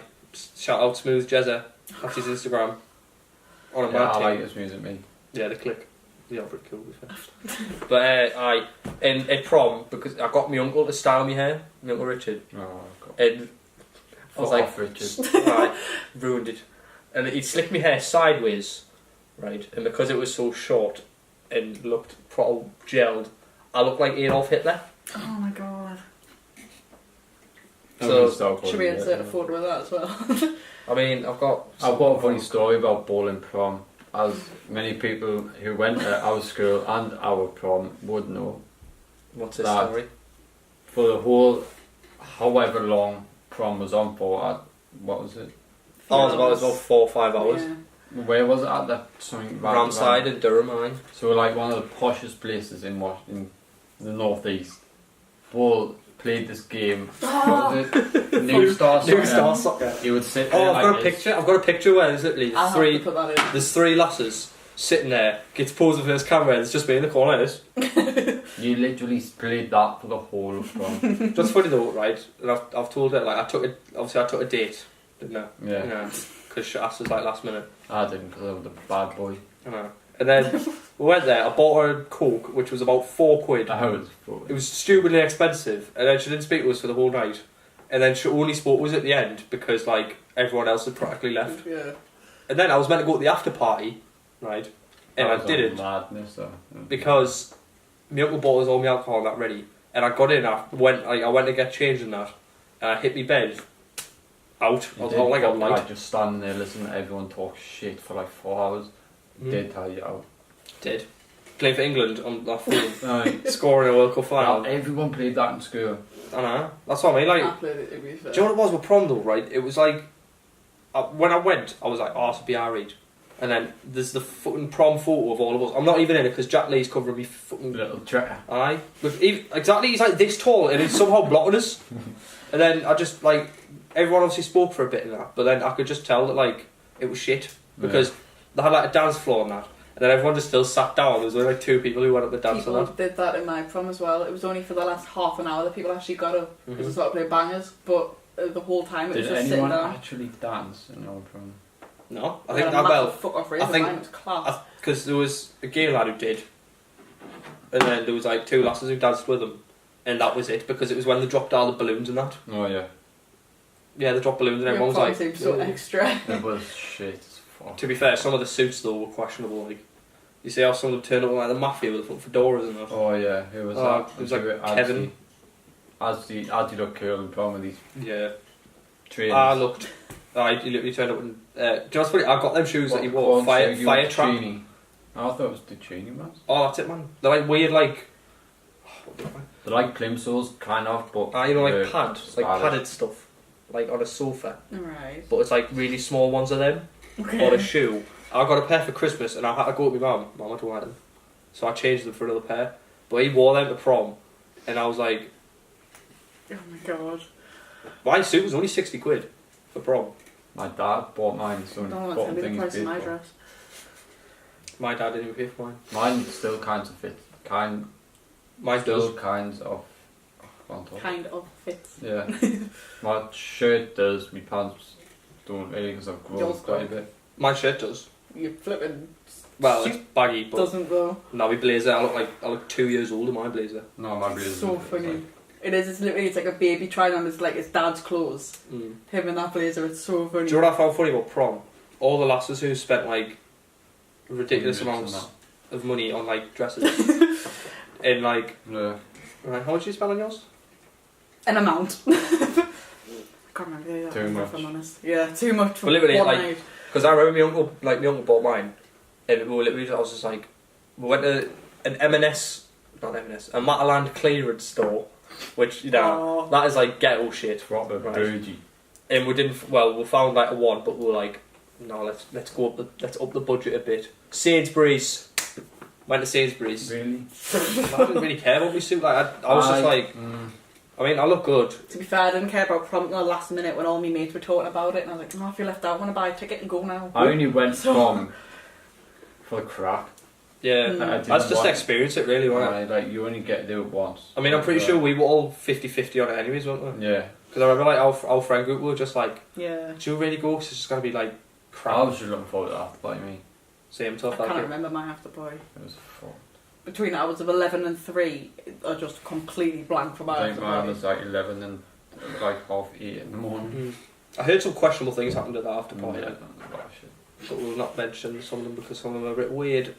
[SPEAKER 1] Shout out Smooth Jezza. That's his Instagram. On a
[SPEAKER 3] Yeah,
[SPEAKER 1] mad
[SPEAKER 3] I
[SPEAKER 1] thing.
[SPEAKER 3] like his music, mate.
[SPEAKER 1] Yeah, the click. Yeah, pretty cool. To be fair. But I in at prom because I got my uncle to style my hair. My uncle Richard.
[SPEAKER 3] Oh, God.
[SPEAKER 1] And I was like,
[SPEAKER 3] Richard.
[SPEAKER 1] I ruined it. And he'd slick my hair sideways, right? And because it was so short and looked proper gelled, I looked like Adolf Hitler.
[SPEAKER 2] Oh my god.
[SPEAKER 1] So,
[SPEAKER 2] Should we insert a photo of that as well?
[SPEAKER 1] I mean, I've got
[SPEAKER 3] a funny story about bowling prom. As many people who went to our school and our prom would know,
[SPEAKER 1] What's his
[SPEAKER 3] that
[SPEAKER 1] story?
[SPEAKER 3] for the whole, however long prom was on for, what was it?
[SPEAKER 1] Oh, it was about 4 or 5 hours.
[SPEAKER 2] Yeah.
[SPEAKER 3] Where was it at? That something
[SPEAKER 1] Ramside in Durham, aye.
[SPEAKER 3] So like one of the poshest places in the northeast. Bull played this game. What was it? New Star Soccer.
[SPEAKER 1] New Star Soccer.
[SPEAKER 3] He would sit there
[SPEAKER 1] Oh, I've
[SPEAKER 3] like
[SPEAKER 1] got a
[SPEAKER 3] this.
[SPEAKER 1] picture. I've got a picture where there's literally
[SPEAKER 2] I'll
[SPEAKER 1] three.
[SPEAKER 2] have to put that in.
[SPEAKER 1] There's 3 lasses sitting there. Gets posing for his camera. And it's just me in the corner. This.
[SPEAKER 3] You literally played that for the whole of prom.
[SPEAKER 1] Just funny though, right? And I've told her like I took a date, didn't I?
[SPEAKER 3] Yeah.
[SPEAKER 1] You know, because she asked us like last minute.
[SPEAKER 3] I didn't because I was the bad boy.
[SPEAKER 1] I know. And then we went there. I bought her a Coke, which was about £4.
[SPEAKER 3] I was
[SPEAKER 1] It was stupidly expensive, and then she didn't speak to us for the whole night. And then she only spoke to us at the end because like everyone else had practically left.
[SPEAKER 2] Yeah.
[SPEAKER 1] And then I was meant to go to the after party, right? And I didn't
[SPEAKER 3] Madness,
[SPEAKER 1] because my uncle bought us all my alcohol and that ready. And I got in. I went to get changed in that, and I hit my bed. Out. I was all like a light.
[SPEAKER 3] Just standing there listening to everyone talk shit for like 4 hours. Did tell you out.
[SPEAKER 1] Did. Playing for England on that phone.
[SPEAKER 3] Aye.
[SPEAKER 1] Scoring a World Cup final.
[SPEAKER 3] Everyone played that in school.
[SPEAKER 1] I know. That's what I mean. Like,
[SPEAKER 2] I played it to be fair.
[SPEAKER 1] do you know what it was with prom though, right? It was like, when I went, I was like, oh, to be our age. And then there's the fucking prom photo of all of us. I'm not even in it because Jack Lee's covering me fucking...
[SPEAKER 3] Little tricker.
[SPEAKER 1] Aye. Exactly, he's like this tall and he's somehow blocking us. And then I just, like, everyone obviously spoke for a bit in that, but then I could just tell that, like, it was shit. Because they had, like, a dance floor and that. And then everyone just still sat down. There was only, like, 2 people who went up the dance
[SPEAKER 2] People
[SPEAKER 1] and that.
[SPEAKER 2] did that in my prom as well. It was only for the last half an hour that people actually got up because they started playing bangers, but the whole time it was
[SPEAKER 3] Did
[SPEAKER 2] just sitting
[SPEAKER 3] anyone
[SPEAKER 2] down.
[SPEAKER 3] actually dance in our prom?
[SPEAKER 1] No, I
[SPEAKER 2] We
[SPEAKER 1] think
[SPEAKER 2] had a
[SPEAKER 1] well,
[SPEAKER 2] massive fuck off rate.
[SPEAKER 1] I think-
[SPEAKER 2] Mine was class.
[SPEAKER 1] because there was a gay lad who did, and then there was like 2 lasses who danced with him, and that was it. Because it was when they dropped all the balloons and that.
[SPEAKER 3] Oh yeah.
[SPEAKER 1] Yeah, they dropped balloons and
[SPEAKER 2] Your
[SPEAKER 1] everyone was
[SPEAKER 2] prom
[SPEAKER 1] like.
[SPEAKER 2] seemed so extra.
[SPEAKER 3] It was shit as fuck.
[SPEAKER 1] To be fair, some of the suits though were questionable. Like, you see how some of them turned up like the mafia with the fucking fedoras and that.
[SPEAKER 3] Oh yeah, who was
[SPEAKER 1] Oh,
[SPEAKER 3] that?
[SPEAKER 1] it was like
[SPEAKER 3] Who
[SPEAKER 1] Kevin.
[SPEAKER 3] As you look cool in prom with these
[SPEAKER 1] Yeah.
[SPEAKER 3] trainers.
[SPEAKER 1] I looked. He literally turned up and. Do you know what's funny? I got them shoes that he wore. Fire trap.
[SPEAKER 3] I thought it was the Cheney ones.
[SPEAKER 1] Oh, that's it, man. They're like weird, like.
[SPEAKER 3] They're like plimsolls, kind of, but
[SPEAKER 1] You know, like
[SPEAKER 3] they're
[SPEAKER 1] pads, like
[SPEAKER 3] stylish.
[SPEAKER 1] padded stuff, like on a sofa.
[SPEAKER 2] Right.
[SPEAKER 1] But it's like really small ones of them.
[SPEAKER 2] Okay.
[SPEAKER 1] On a shoe. I got a pair for Christmas and I had to go with my mum. Mum, I don't like them. So I changed them for another pair. But he wore them to prom. And I was like,
[SPEAKER 2] Oh my god.
[SPEAKER 1] my suit was only 60 quid for prom.
[SPEAKER 3] My dad bought mine, so
[SPEAKER 2] I don't want to
[SPEAKER 3] bottom
[SPEAKER 2] tell me
[SPEAKER 3] thing
[SPEAKER 2] the
[SPEAKER 3] is
[SPEAKER 2] price of my
[SPEAKER 3] paid for.
[SPEAKER 2] dress.
[SPEAKER 1] My dad didn't even pay for mine.
[SPEAKER 3] Mine still kinds of fit.
[SPEAKER 1] Mine
[SPEAKER 3] Still
[SPEAKER 1] does.
[SPEAKER 3] kinds of. On top.
[SPEAKER 2] Kind of fits.
[SPEAKER 3] Yeah. My shirt does. My pants don't really because I've grown
[SPEAKER 2] Yours
[SPEAKER 3] quite a
[SPEAKER 2] don't.
[SPEAKER 3] bit.
[SPEAKER 1] My shirt does.
[SPEAKER 2] You flipping
[SPEAKER 1] Well, it's baggy, but
[SPEAKER 2] doesn't though.
[SPEAKER 1] now my blazer, I look 2 years older in my blazer.
[SPEAKER 3] No, my blazer.
[SPEAKER 2] So funny. It is. It's literally. It's like a baby trying on his dad's clothes.
[SPEAKER 1] Mm.
[SPEAKER 2] Him in that blazer. It's so funny.
[SPEAKER 1] Do you know what I found funny about prom? All the lasses who spent like ridiculous
[SPEAKER 3] Hundreds
[SPEAKER 1] amounts of money on like dresses. And like,
[SPEAKER 3] Yeah.
[SPEAKER 1] right, how much did you spend on yours?
[SPEAKER 2] An amount. I can't remember that.
[SPEAKER 3] Too
[SPEAKER 2] number,
[SPEAKER 3] much.
[SPEAKER 2] If I'm honest. Yeah, too much for
[SPEAKER 1] Well, literally,
[SPEAKER 2] one
[SPEAKER 1] like-
[SPEAKER 2] night.
[SPEAKER 1] Because I remember my uncle bought mine, and we were literally, I was just like, we went to an M&S, not M&S, a Mataland clearance store, which, you know,
[SPEAKER 2] Oh.
[SPEAKER 1] that is like ghetto shit.
[SPEAKER 3] Proper
[SPEAKER 1] Right.
[SPEAKER 3] bougie.
[SPEAKER 1] And we didn't, we found like a one, but we were like, no, let's go up let's up the budget a bit. Sainsbury's. Went to Sainsbury's.
[SPEAKER 3] Really?
[SPEAKER 1] I didn't really care about my suit. Like I was just like, I mean, I look good.
[SPEAKER 2] To be fair, I didn't care about prom until the last minute when all my mates were talking about it, and I was like, oh, I feel left out. I want to buy a ticket and go now.
[SPEAKER 3] I only went prom for the crack.
[SPEAKER 1] Yeah, that's just experience it really, wasn't it?
[SPEAKER 3] Like, you only get to do it once.
[SPEAKER 1] I mean, I'm pretty sure we were all 50-50 on it anyways, weren't we?
[SPEAKER 3] Yeah.
[SPEAKER 1] Because I remember like our friend group were just like,
[SPEAKER 2] Yeah.
[SPEAKER 1] do you really go? 'Cause it's just going to be like crap.
[SPEAKER 3] I was just looking forward to that, like me.
[SPEAKER 1] Same
[SPEAKER 2] I
[SPEAKER 1] stuff.
[SPEAKER 2] can't
[SPEAKER 1] Like
[SPEAKER 2] remember my after party.
[SPEAKER 3] It was fun.
[SPEAKER 2] Between the hours of 11 and 3, I just completely blank for my
[SPEAKER 3] I
[SPEAKER 2] after
[SPEAKER 3] think mine
[SPEAKER 2] party.
[SPEAKER 3] was like 11 and like 8:30 in the morning.
[SPEAKER 1] I heard some questionable things happened at the after party,
[SPEAKER 3] Yeah,
[SPEAKER 1] like,
[SPEAKER 3] that shit.
[SPEAKER 1] but we'll not mention some of them because some of them are a bit weird.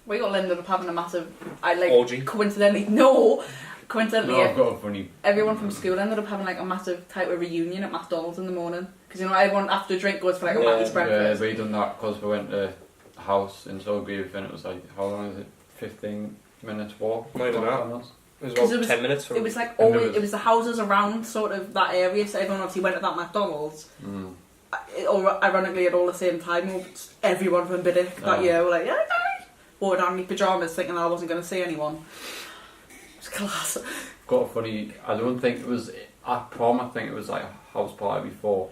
[SPEAKER 2] We all ended up having a massive,
[SPEAKER 1] Orgy.
[SPEAKER 2] coincidentally,
[SPEAKER 3] No,
[SPEAKER 2] coincidentally,
[SPEAKER 3] I've got a funny.
[SPEAKER 2] everyone from school ended up having like a massive type of reunion at McDonald's in the morning. Because you know, everyone after a drink goes for like a Mackey's
[SPEAKER 3] Yeah,
[SPEAKER 2] breakfast.
[SPEAKER 3] we done that because we went to a house in Solgrave and it was like, how long is it? 15 minutes walk?
[SPEAKER 1] Not even that.
[SPEAKER 3] McDonald's?
[SPEAKER 1] It was
[SPEAKER 2] 'Cause
[SPEAKER 1] about
[SPEAKER 2] it was-
[SPEAKER 1] 10 minutes from
[SPEAKER 2] It was like
[SPEAKER 3] And
[SPEAKER 2] always,
[SPEAKER 3] there was-
[SPEAKER 2] it was the houses around sort of that area, so everyone obviously went to that McDonald's.
[SPEAKER 3] Mm.
[SPEAKER 2] Or ironically at all the same time, everyone from Biddick that
[SPEAKER 3] Oh.
[SPEAKER 2] year were like, yeah, guys. Wore down my pyjamas thinking I wasn't going to see anyone. It's class.
[SPEAKER 3] Got a funny. I don't think it was at prom. I think it was like a house party before,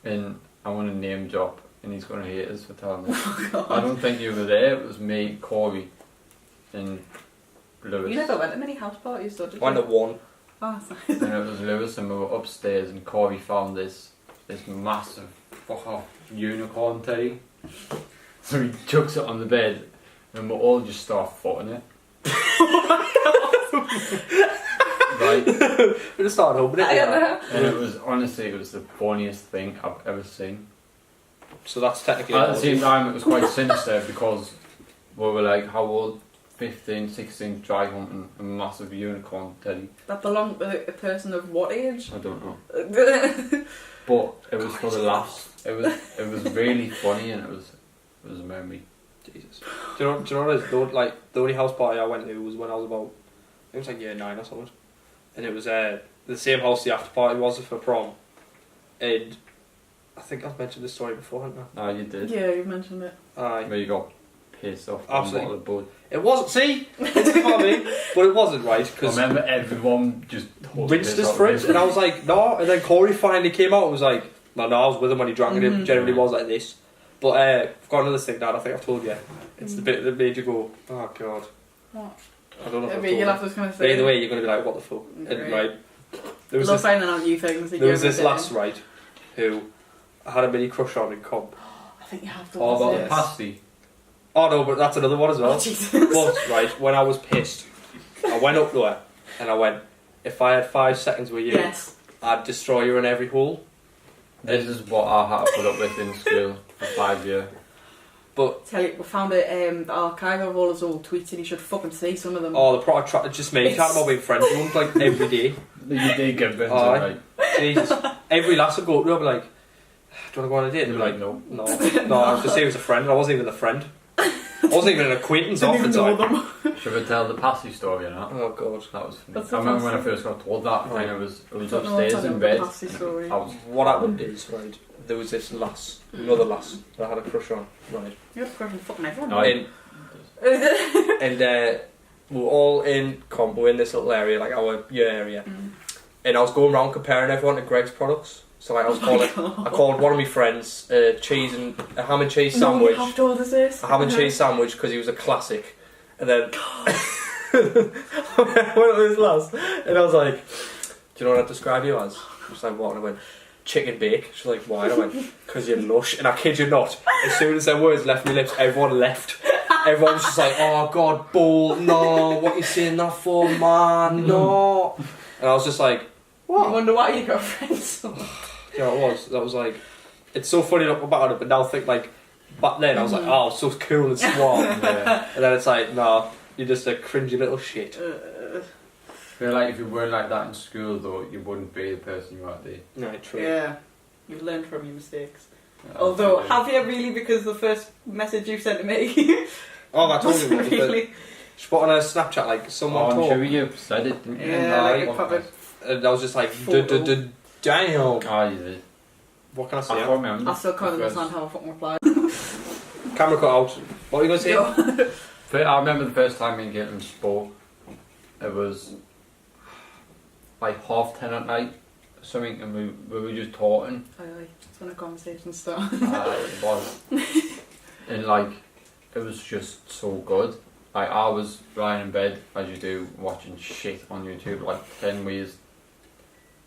[SPEAKER 3] and I want to name drop, and he's gonna hate us for telling this. I don't think you were there. It was me, Corey, and Lewis.
[SPEAKER 2] You never went to many house parties, though, did you?
[SPEAKER 1] one to one.
[SPEAKER 2] Oh, sorry.
[SPEAKER 3] And it was Lewis, and we were upstairs, and Corey found this massive fuck off unicorn teddy. So he chucks it on the bed, and we all just start footing it. Right,
[SPEAKER 1] We just started opening it.
[SPEAKER 2] I don't
[SPEAKER 1] Yeah.
[SPEAKER 2] know.
[SPEAKER 3] and it was honestly, it was the funniest thing I've ever seen.
[SPEAKER 1] So that's technically.
[SPEAKER 3] At the same time, it was quite sinister because we were like, how old? 15, 16, dry hunting a massive unicorn teddy.
[SPEAKER 2] That belonged to a person of what age?
[SPEAKER 3] I don't know,
[SPEAKER 2] yeah,
[SPEAKER 3] but it was for the laughs. It was really funny, and it was a memory.
[SPEAKER 1] Jesus. Do you know what it is? The only house party I went to was when I was about, I think it was like year 9 or something. And it was the same house the after party was for prom. And I think I've mentioned this story before, haven't I?
[SPEAKER 3] Ah, you did.
[SPEAKER 2] you mentioned it.
[SPEAKER 1] Aye.
[SPEAKER 3] Where you got pissed off
[SPEAKER 1] Absolutely.
[SPEAKER 3] on the bottle of bud.
[SPEAKER 1] It wasn't, see? It's funny, but it wasn't right,
[SPEAKER 3] I
[SPEAKER 1] because
[SPEAKER 3] remember everyone just
[SPEAKER 1] rinsed his fridge, and I was like, no. And then Corey finally came out and was like, no, I was with him when he drank it. It generally was like this. But I've got another thing, Dad, I think I've told you. It's the bit that made you go, oh, God.
[SPEAKER 2] What?
[SPEAKER 1] I don't know if I've
[SPEAKER 2] Maybe
[SPEAKER 1] told
[SPEAKER 2] you'll
[SPEAKER 1] you.
[SPEAKER 2] have to kind of
[SPEAKER 1] But
[SPEAKER 2] say.
[SPEAKER 1] either way, you're going to be like, what the fuck? And,
[SPEAKER 2] Great.
[SPEAKER 1] right, there was
[SPEAKER 2] Love
[SPEAKER 1] this,
[SPEAKER 2] finding out new things. that
[SPEAKER 1] there
[SPEAKER 2] you
[SPEAKER 1] was this
[SPEAKER 2] never
[SPEAKER 1] lass,
[SPEAKER 2] did.
[SPEAKER 1] right, who I had a mini crush on in comp.
[SPEAKER 2] I think you have to.
[SPEAKER 3] All about
[SPEAKER 1] Yes.
[SPEAKER 3] the pasty.
[SPEAKER 1] Oh no, but that's another one as well.
[SPEAKER 2] Oh, Jesus.
[SPEAKER 1] But, right, when I was pissed, I went up to her and I went, if I had 5 seconds with you,
[SPEAKER 2] Yes.
[SPEAKER 1] I'd destroy you in every hole.
[SPEAKER 3] This is what I had to put up with in school for 5 years.
[SPEAKER 1] But,
[SPEAKER 2] Tell you, we found the archive of all his old tweets, and you should fucking see some of them.
[SPEAKER 1] oh, the product, just me,
[SPEAKER 2] It's-
[SPEAKER 1] chatting about being friends with him, like, every day.
[SPEAKER 3] You did get bent,
[SPEAKER 1] Aye.
[SPEAKER 3] right?
[SPEAKER 1] Jesus. Every lass would go up to her, I'd be like, do you want to go on a date? They'd be like,
[SPEAKER 3] no.
[SPEAKER 1] no, I was just saying he was a friend, I wasn't even a friend. I wasn't even an acquaintance
[SPEAKER 2] Didn't
[SPEAKER 1] half the
[SPEAKER 2] even know
[SPEAKER 1] time.
[SPEAKER 2] them.
[SPEAKER 3] Should we tell the pasty story or not?
[SPEAKER 1] Oh God.
[SPEAKER 3] That was funny.
[SPEAKER 2] That's
[SPEAKER 3] I remember when I
[SPEAKER 2] fantastic.
[SPEAKER 3] first got told that,
[SPEAKER 1] Right.
[SPEAKER 3] and it was
[SPEAKER 2] Don't know what's
[SPEAKER 3] upstairs
[SPEAKER 2] on
[SPEAKER 3] in
[SPEAKER 2] the
[SPEAKER 3] bed.
[SPEAKER 2] pasty story.
[SPEAKER 3] I was
[SPEAKER 1] What happened is, right, there was this lass, another lass that I had a crush on, right,
[SPEAKER 2] You have to crush on fucking everyone.
[SPEAKER 3] Aye.
[SPEAKER 1] and we were all in comp, we were in this little area, like our year area, and I was going around comparing everyone to Greg's products. So like I was calling, I called one of my friends a ham and cheese
[SPEAKER 2] No,
[SPEAKER 1] sandwich,
[SPEAKER 2] you have to order this.
[SPEAKER 1] a ham and cheese sandwich because he was a classic, and then I went up to this lass, and I was like, do you know what I'd describe you as? She was like, what? And I went, chicken bake. She's like, why? And I went, because you're lush. And I kid you not, as soon as their words left my lips, everyone left. Everyone was just like, oh God, bull, no, what you saying that for, man, no. And I was just like,
[SPEAKER 2] What? I wonder why you got friends.
[SPEAKER 1] you know, that was like, it's so funny to look about it, but now think like, back then I was like, oh, so cool and suave.
[SPEAKER 3] yeah.
[SPEAKER 1] And then it's like, nah, you're just a cringy little shit.
[SPEAKER 3] I feel like if you weren't like that in school though, you wouldn't be the person you are today.
[SPEAKER 1] No, true.
[SPEAKER 2] Yeah, you've learned from your mistakes.
[SPEAKER 3] Yeah,
[SPEAKER 2] Although,
[SPEAKER 3] absolutely.
[SPEAKER 2] have you really? Because the first message you sent to me
[SPEAKER 1] Oh, I told
[SPEAKER 2] wasn't
[SPEAKER 1] you what,
[SPEAKER 2] really.
[SPEAKER 1] she put on her Snapchat like, someone
[SPEAKER 3] Oh, I'm
[SPEAKER 1] talk.
[SPEAKER 3] sure you said it, didn't you?
[SPEAKER 2] Yeah, like a
[SPEAKER 1] Aye.
[SPEAKER 2] proper.
[SPEAKER 1] And I was just like,
[SPEAKER 2] Photo.
[SPEAKER 1] damn.
[SPEAKER 3] Oh, you did.
[SPEAKER 1] What can I
[SPEAKER 3] I
[SPEAKER 1] say?
[SPEAKER 3] can't remember.
[SPEAKER 2] I still can't
[SPEAKER 3] the first-
[SPEAKER 2] understand how I fucking replied.
[SPEAKER 1] Camera cut out. What are you going to say?
[SPEAKER 2] Go.
[SPEAKER 3] I remember the first time me and Caitlin spoke. It was like 10:30 at night, or something, and we were just talking.
[SPEAKER 2] It's when a conversation starts.
[SPEAKER 3] It was, and like it was just so good. Like I was lying in bed as you do, watching shit on YouTube, like 10 ways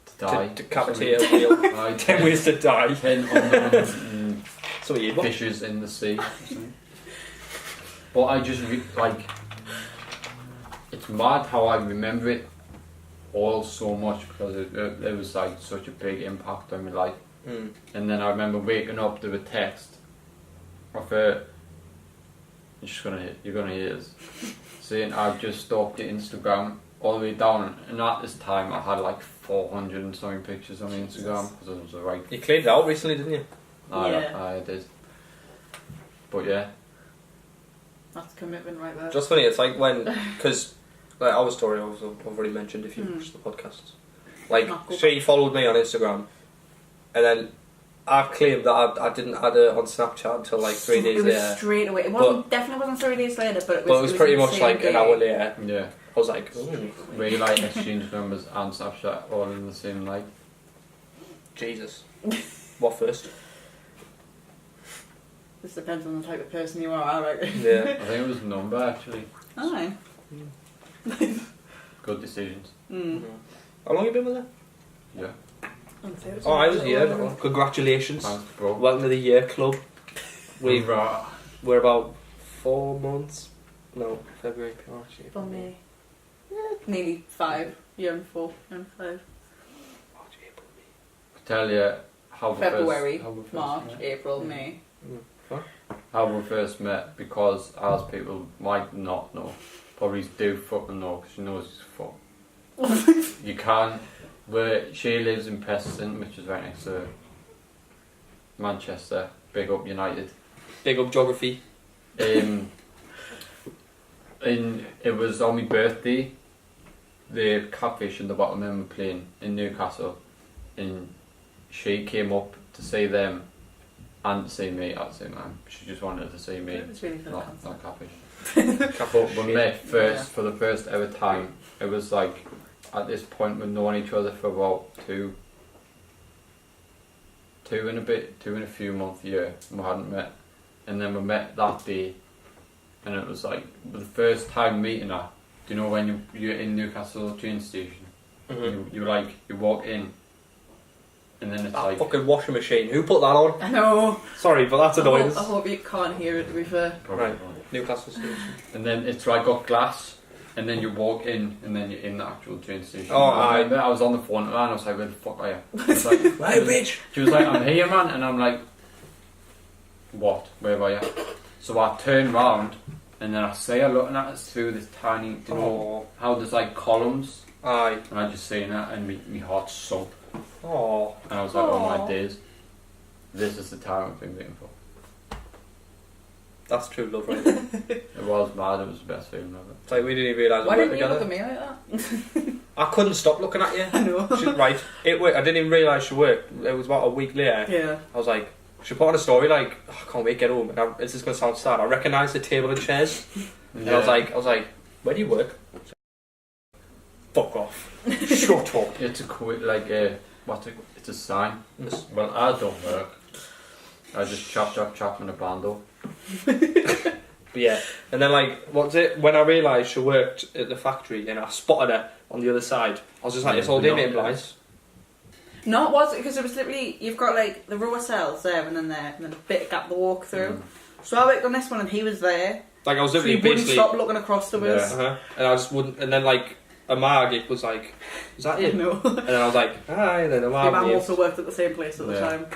[SPEAKER 3] to die,
[SPEAKER 1] Decapitate a wheel. 10 ways to die.
[SPEAKER 3] 10 unknown
[SPEAKER 1] So you watch.
[SPEAKER 3] fishes in the sea. Or something. But I just like, it's mad how I remember it all so much because it was like such a big impact on my life.
[SPEAKER 1] Mm.
[SPEAKER 3] And then I remember waking up to a text of a, you're gonna hear this, saying I've just stalked your Instagram all the way down, and at this time I had like 400 and something pictures on Instagram because it was a right.
[SPEAKER 1] You cleaned it out recently, didn't you?
[SPEAKER 3] I did. But yeah.
[SPEAKER 2] That's commitment right there.
[SPEAKER 1] Just funny, it's like when, because like our story I've already mentioned if you watch the podcasts. Like, she followed me on Instagram, and then I claimed that I didn't add her on Snapchat until like 3 days later.
[SPEAKER 2] It was straight away. It wasn't, definitely wasn't 3 days later, but it was
[SPEAKER 1] pretty much
[SPEAKER 2] the
[SPEAKER 1] like
[SPEAKER 2] same
[SPEAKER 1] an hour
[SPEAKER 2] day.
[SPEAKER 1] later.
[SPEAKER 3] Yeah.
[SPEAKER 1] I was like, ooh,
[SPEAKER 3] We like exchange numbers and Snapchat all in the same night.
[SPEAKER 1] Jesus. What first?
[SPEAKER 2] This depends on the type of person you are, I reckon.
[SPEAKER 1] Yeah.
[SPEAKER 3] I think it was number actually.
[SPEAKER 2] Aye.
[SPEAKER 3] Good decisions.
[SPEAKER 2] Mm.
[SPEAKER 1] How long have you been with her?
[SPEAKER 3] Yeah.
[SPEAKER 1] Oh, I was here. Congratulations.
[SPEAKER 3] Thanks, bro.
[SPEAKER 1] Welcome to the year club. We're about 4 months. No, February, March,
[SPEAKER 2] For
[SPEAKER 1] April.
[SPEAKER 2] me. Nearly 5. Year and 4. Year and 5.
[SPEAKER 1] March, April,
[SPEAKER 3] I tell you how we
[SPEAKER 2] February,
[SPEAKER 3] first
[SPEAKER 2] March,
[SPEAKER 3] met.
[SPEAKER 2] April, May.
[SPEAKER 3] How we first met, because as people might not know, probably do fucking know because she knows he's fuck. You can't. Where she lives in Preston, which is right next to Manchester. Big up United.
[SPEAKER 1] Big up geography.
[SPEAKER 3] And it was on my birthday. The Catfish and the Bottom were playing in Newcastle, and she came up to see them and to see me at the same time. She just wanted to see me,
[SPEAKER 2] It was really fun.
[SPEAKER 3] not Catfish. But we met first for the first ever time. It was like at this point we'd known each other for about two and a few months, yeah. We hadn't met, and then we met that day, and it was like the first time meeting her. Do you know when you're in Newcastle train station?
[SPEAKER 1] Mm-hmm.
[SPEAKER 3] You walk in, and then it's
[SPEAKER 1] That
[SPEAKER 3] like
[SPEAKER 1] fucking washing machine. Who put that on?
[SPEAKER 2] I know.
[SPEAKER 1] Sorry, but that's annoying.
[SPEAKER 2] I hope you can't hear it, to be fair.
[SPEAKER 1] Right. Newcastle station.
[SPEAKER 3] And then it's like got glass, and then you walk in, and then you're in the actual train station.
[SPEAKER 1] Oh,
[SPEAKER 3] I was on the phone to her, and I was like, "Where the fuck are you?" I was like,
[SPEAKER 1] Hey, bitch!
[SPEAKER 3] She was like, "I'm here, man," and I'm like, "What? Where are you?" So I turn round, and then I see her looking at us through this tiny, do you know how there's like columns?
[SPEAKER 1] Aye.
[SPEAKER 3] And I just seen that, and my heart sunk.
[SPEAKER 1] Oh.
[SPEAKER 3] And I was like, "Oh my days, this is the time I've been waiting for."
[SPEAKER 1] That's true love, right there.
[SPEAKER 3] It was mad. It was the best feeling ever.
[SPEAKER 1] It's like we didn't even realise we
[SPEAKER 2] Why
[SPEAKER 1] worked
[SPEAKER 2] didn't you
[SPEAKER 1] together.
[SPEAKER 2] look at me like that?
[SPEAKER 1] I couldn't stop looking at you.
[SPEAKER 2] I know.
[SPEAKER 1] Right. It worked. I didn't even realise she worked. It was about a week later.
[SPEAKER 2] Yeah.
[SPEAKER 1] I was like, she put on a story like, oh, I can't wait to get home. And this is going to sound sad. I recognised the table and chairs. And I was like, where do you work? Fuck off. Shut up.
[SPEAKER 3] It's it's a sign. Well, I don't work. I just chop in a bando.
[SPEAKER 1] But yeah, and then like, what's it? When I realised she worked at the factory and I spotted her on the other side, I was just like, it's all day knitting blinds.
[SPEAKER 2] No, it was because it was literally you've got like the row of cells there and then a bit of gap to walk through. So I worked on this one and he was there.
[SPEAKER 1] Like I was
[SPEAKER 2] So he
[SPEAKER 1] literally
[SPEAKER 2] wouldn't
[SPEAKER 1] basically,
[SPEAKER 2] stop looking across to us.
[SPEAKER 1] and I just wouldn't. And then like Amag was like, "Is that it?"
[SPEAKER 2] No.
[SPEAKER 1] And then I was like, "Hi." And then
[SPEAKER 2] Your
[SPEAKER 1] Amag
[SPEAKER 2] mum
[SPEAKER 1] waved.
[SPEAKER 2] also worked at the same place at the time.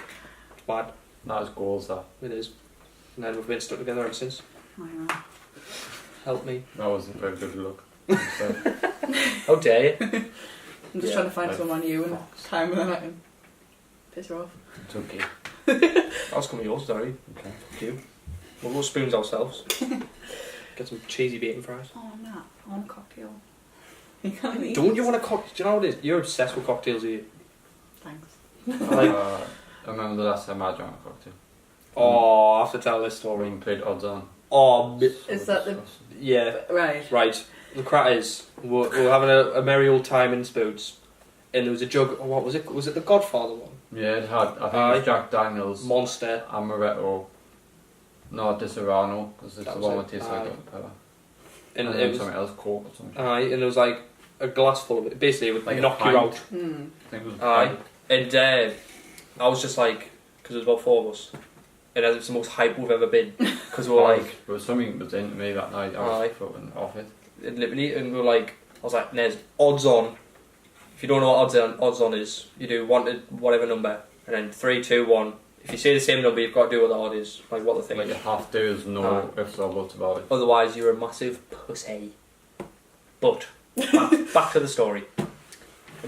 [SPEAKER 1] It's bad.
[SPEAKER 3] That is goals, that.
[SPEAKER 1] It is. And then we've been stuck together ever since.
[SPEAKER 2] I know.
[SPEAKER 1] Help me.
[SPEAKER 3] That wasn't very good look. So,
[SPEAKER 1] How dare you?
[SPEAKER 2] I'm just trying to find someone new and time with them I can piss her off.
[SPEAKER 3] it's okay.
[SPEAKER 1] That was coming yours, sorry.
[SPEAKER 3] Okay.
[SPEAKER 1] Fuck you. We'll go spoons ourselves. Get some cheesy bacon fries.
[SPEAKER 2] Oh, Matt, I want a cocktail. You can't eat.
[SPEAKER 1] Don't you want a cocktail? Do you know what it is? You're obsessed with cocktails, are you?
[SPEAKER 2] Thanks.
[SPEAKER 3] I remember the last time I drank a cocktail.
[SPEAKER 1] Oh, I have to tell this story.
[SPEAKER 3] We played odds on.
[SPEAKER 1] Oh,
[SPEAKER 2] Is that the...
[SPEAKER 1] yeah.
[SPEAKER 2] Right.
[SPEAKER 1] Right. The crack is, we're having a merry old time in Spoods. and there was a jug. Oh, what was it? Was it the Godfather one?
[SPEAKER 3] Yeah, it had. I think it was Jack Daniels,
[SPEAKER 1] Monster.
[SPEAKER 3] Amaretto. No, Di Serrano, because it's
[SPEAKER 1] That
[SPEAKER 3] the
[SPEAKER 1] was
[SPEAKER 3] one
[SPEAKER 1] it.
[SPEAKER 3] that tastes like Dr Pepper.
[SPEAKER 1] And
[SPEAKER 3] And
[SPEAKER 1] it
[SPEAKER 3] then
[SPEAKER 1] was.
[SPEAKER 3] something else, Coke or something.
[SPEAKER 1] Aye, and there was like a glass full of it. Basically, it would
[SPEAKER 3] Like a
[SPEAKER 1] knock you
[SPEAKER 3] pint.
[SPEAKER 1] out.
[SPEAKER 3] I think it was
[SPEAKER 1] Aye, and I was just like, because there was about 4 of us, and it was the most hype we've ever been. Because we were like,
[SPEAKER 3] But something was into me that night. I was
[SPEAKER 1] Aye.
[SPEAKER 3] fucking off it.
[SPEAKER 1] literally, and we were like, I was like, there's odds on. If you don't know what odds on is, you do 1 to whatever number, and then 3, 2, 1. If you say the same number, you've got to do what the odd is, like what the thing
[SPEAKER 3] Like you
[SPEAKER 1] is.
[SPEAKER 3] have to, there's no ifs or buts about it.
[SPEAKER 1] Otherwise, you're a massive pussy. But back to the story.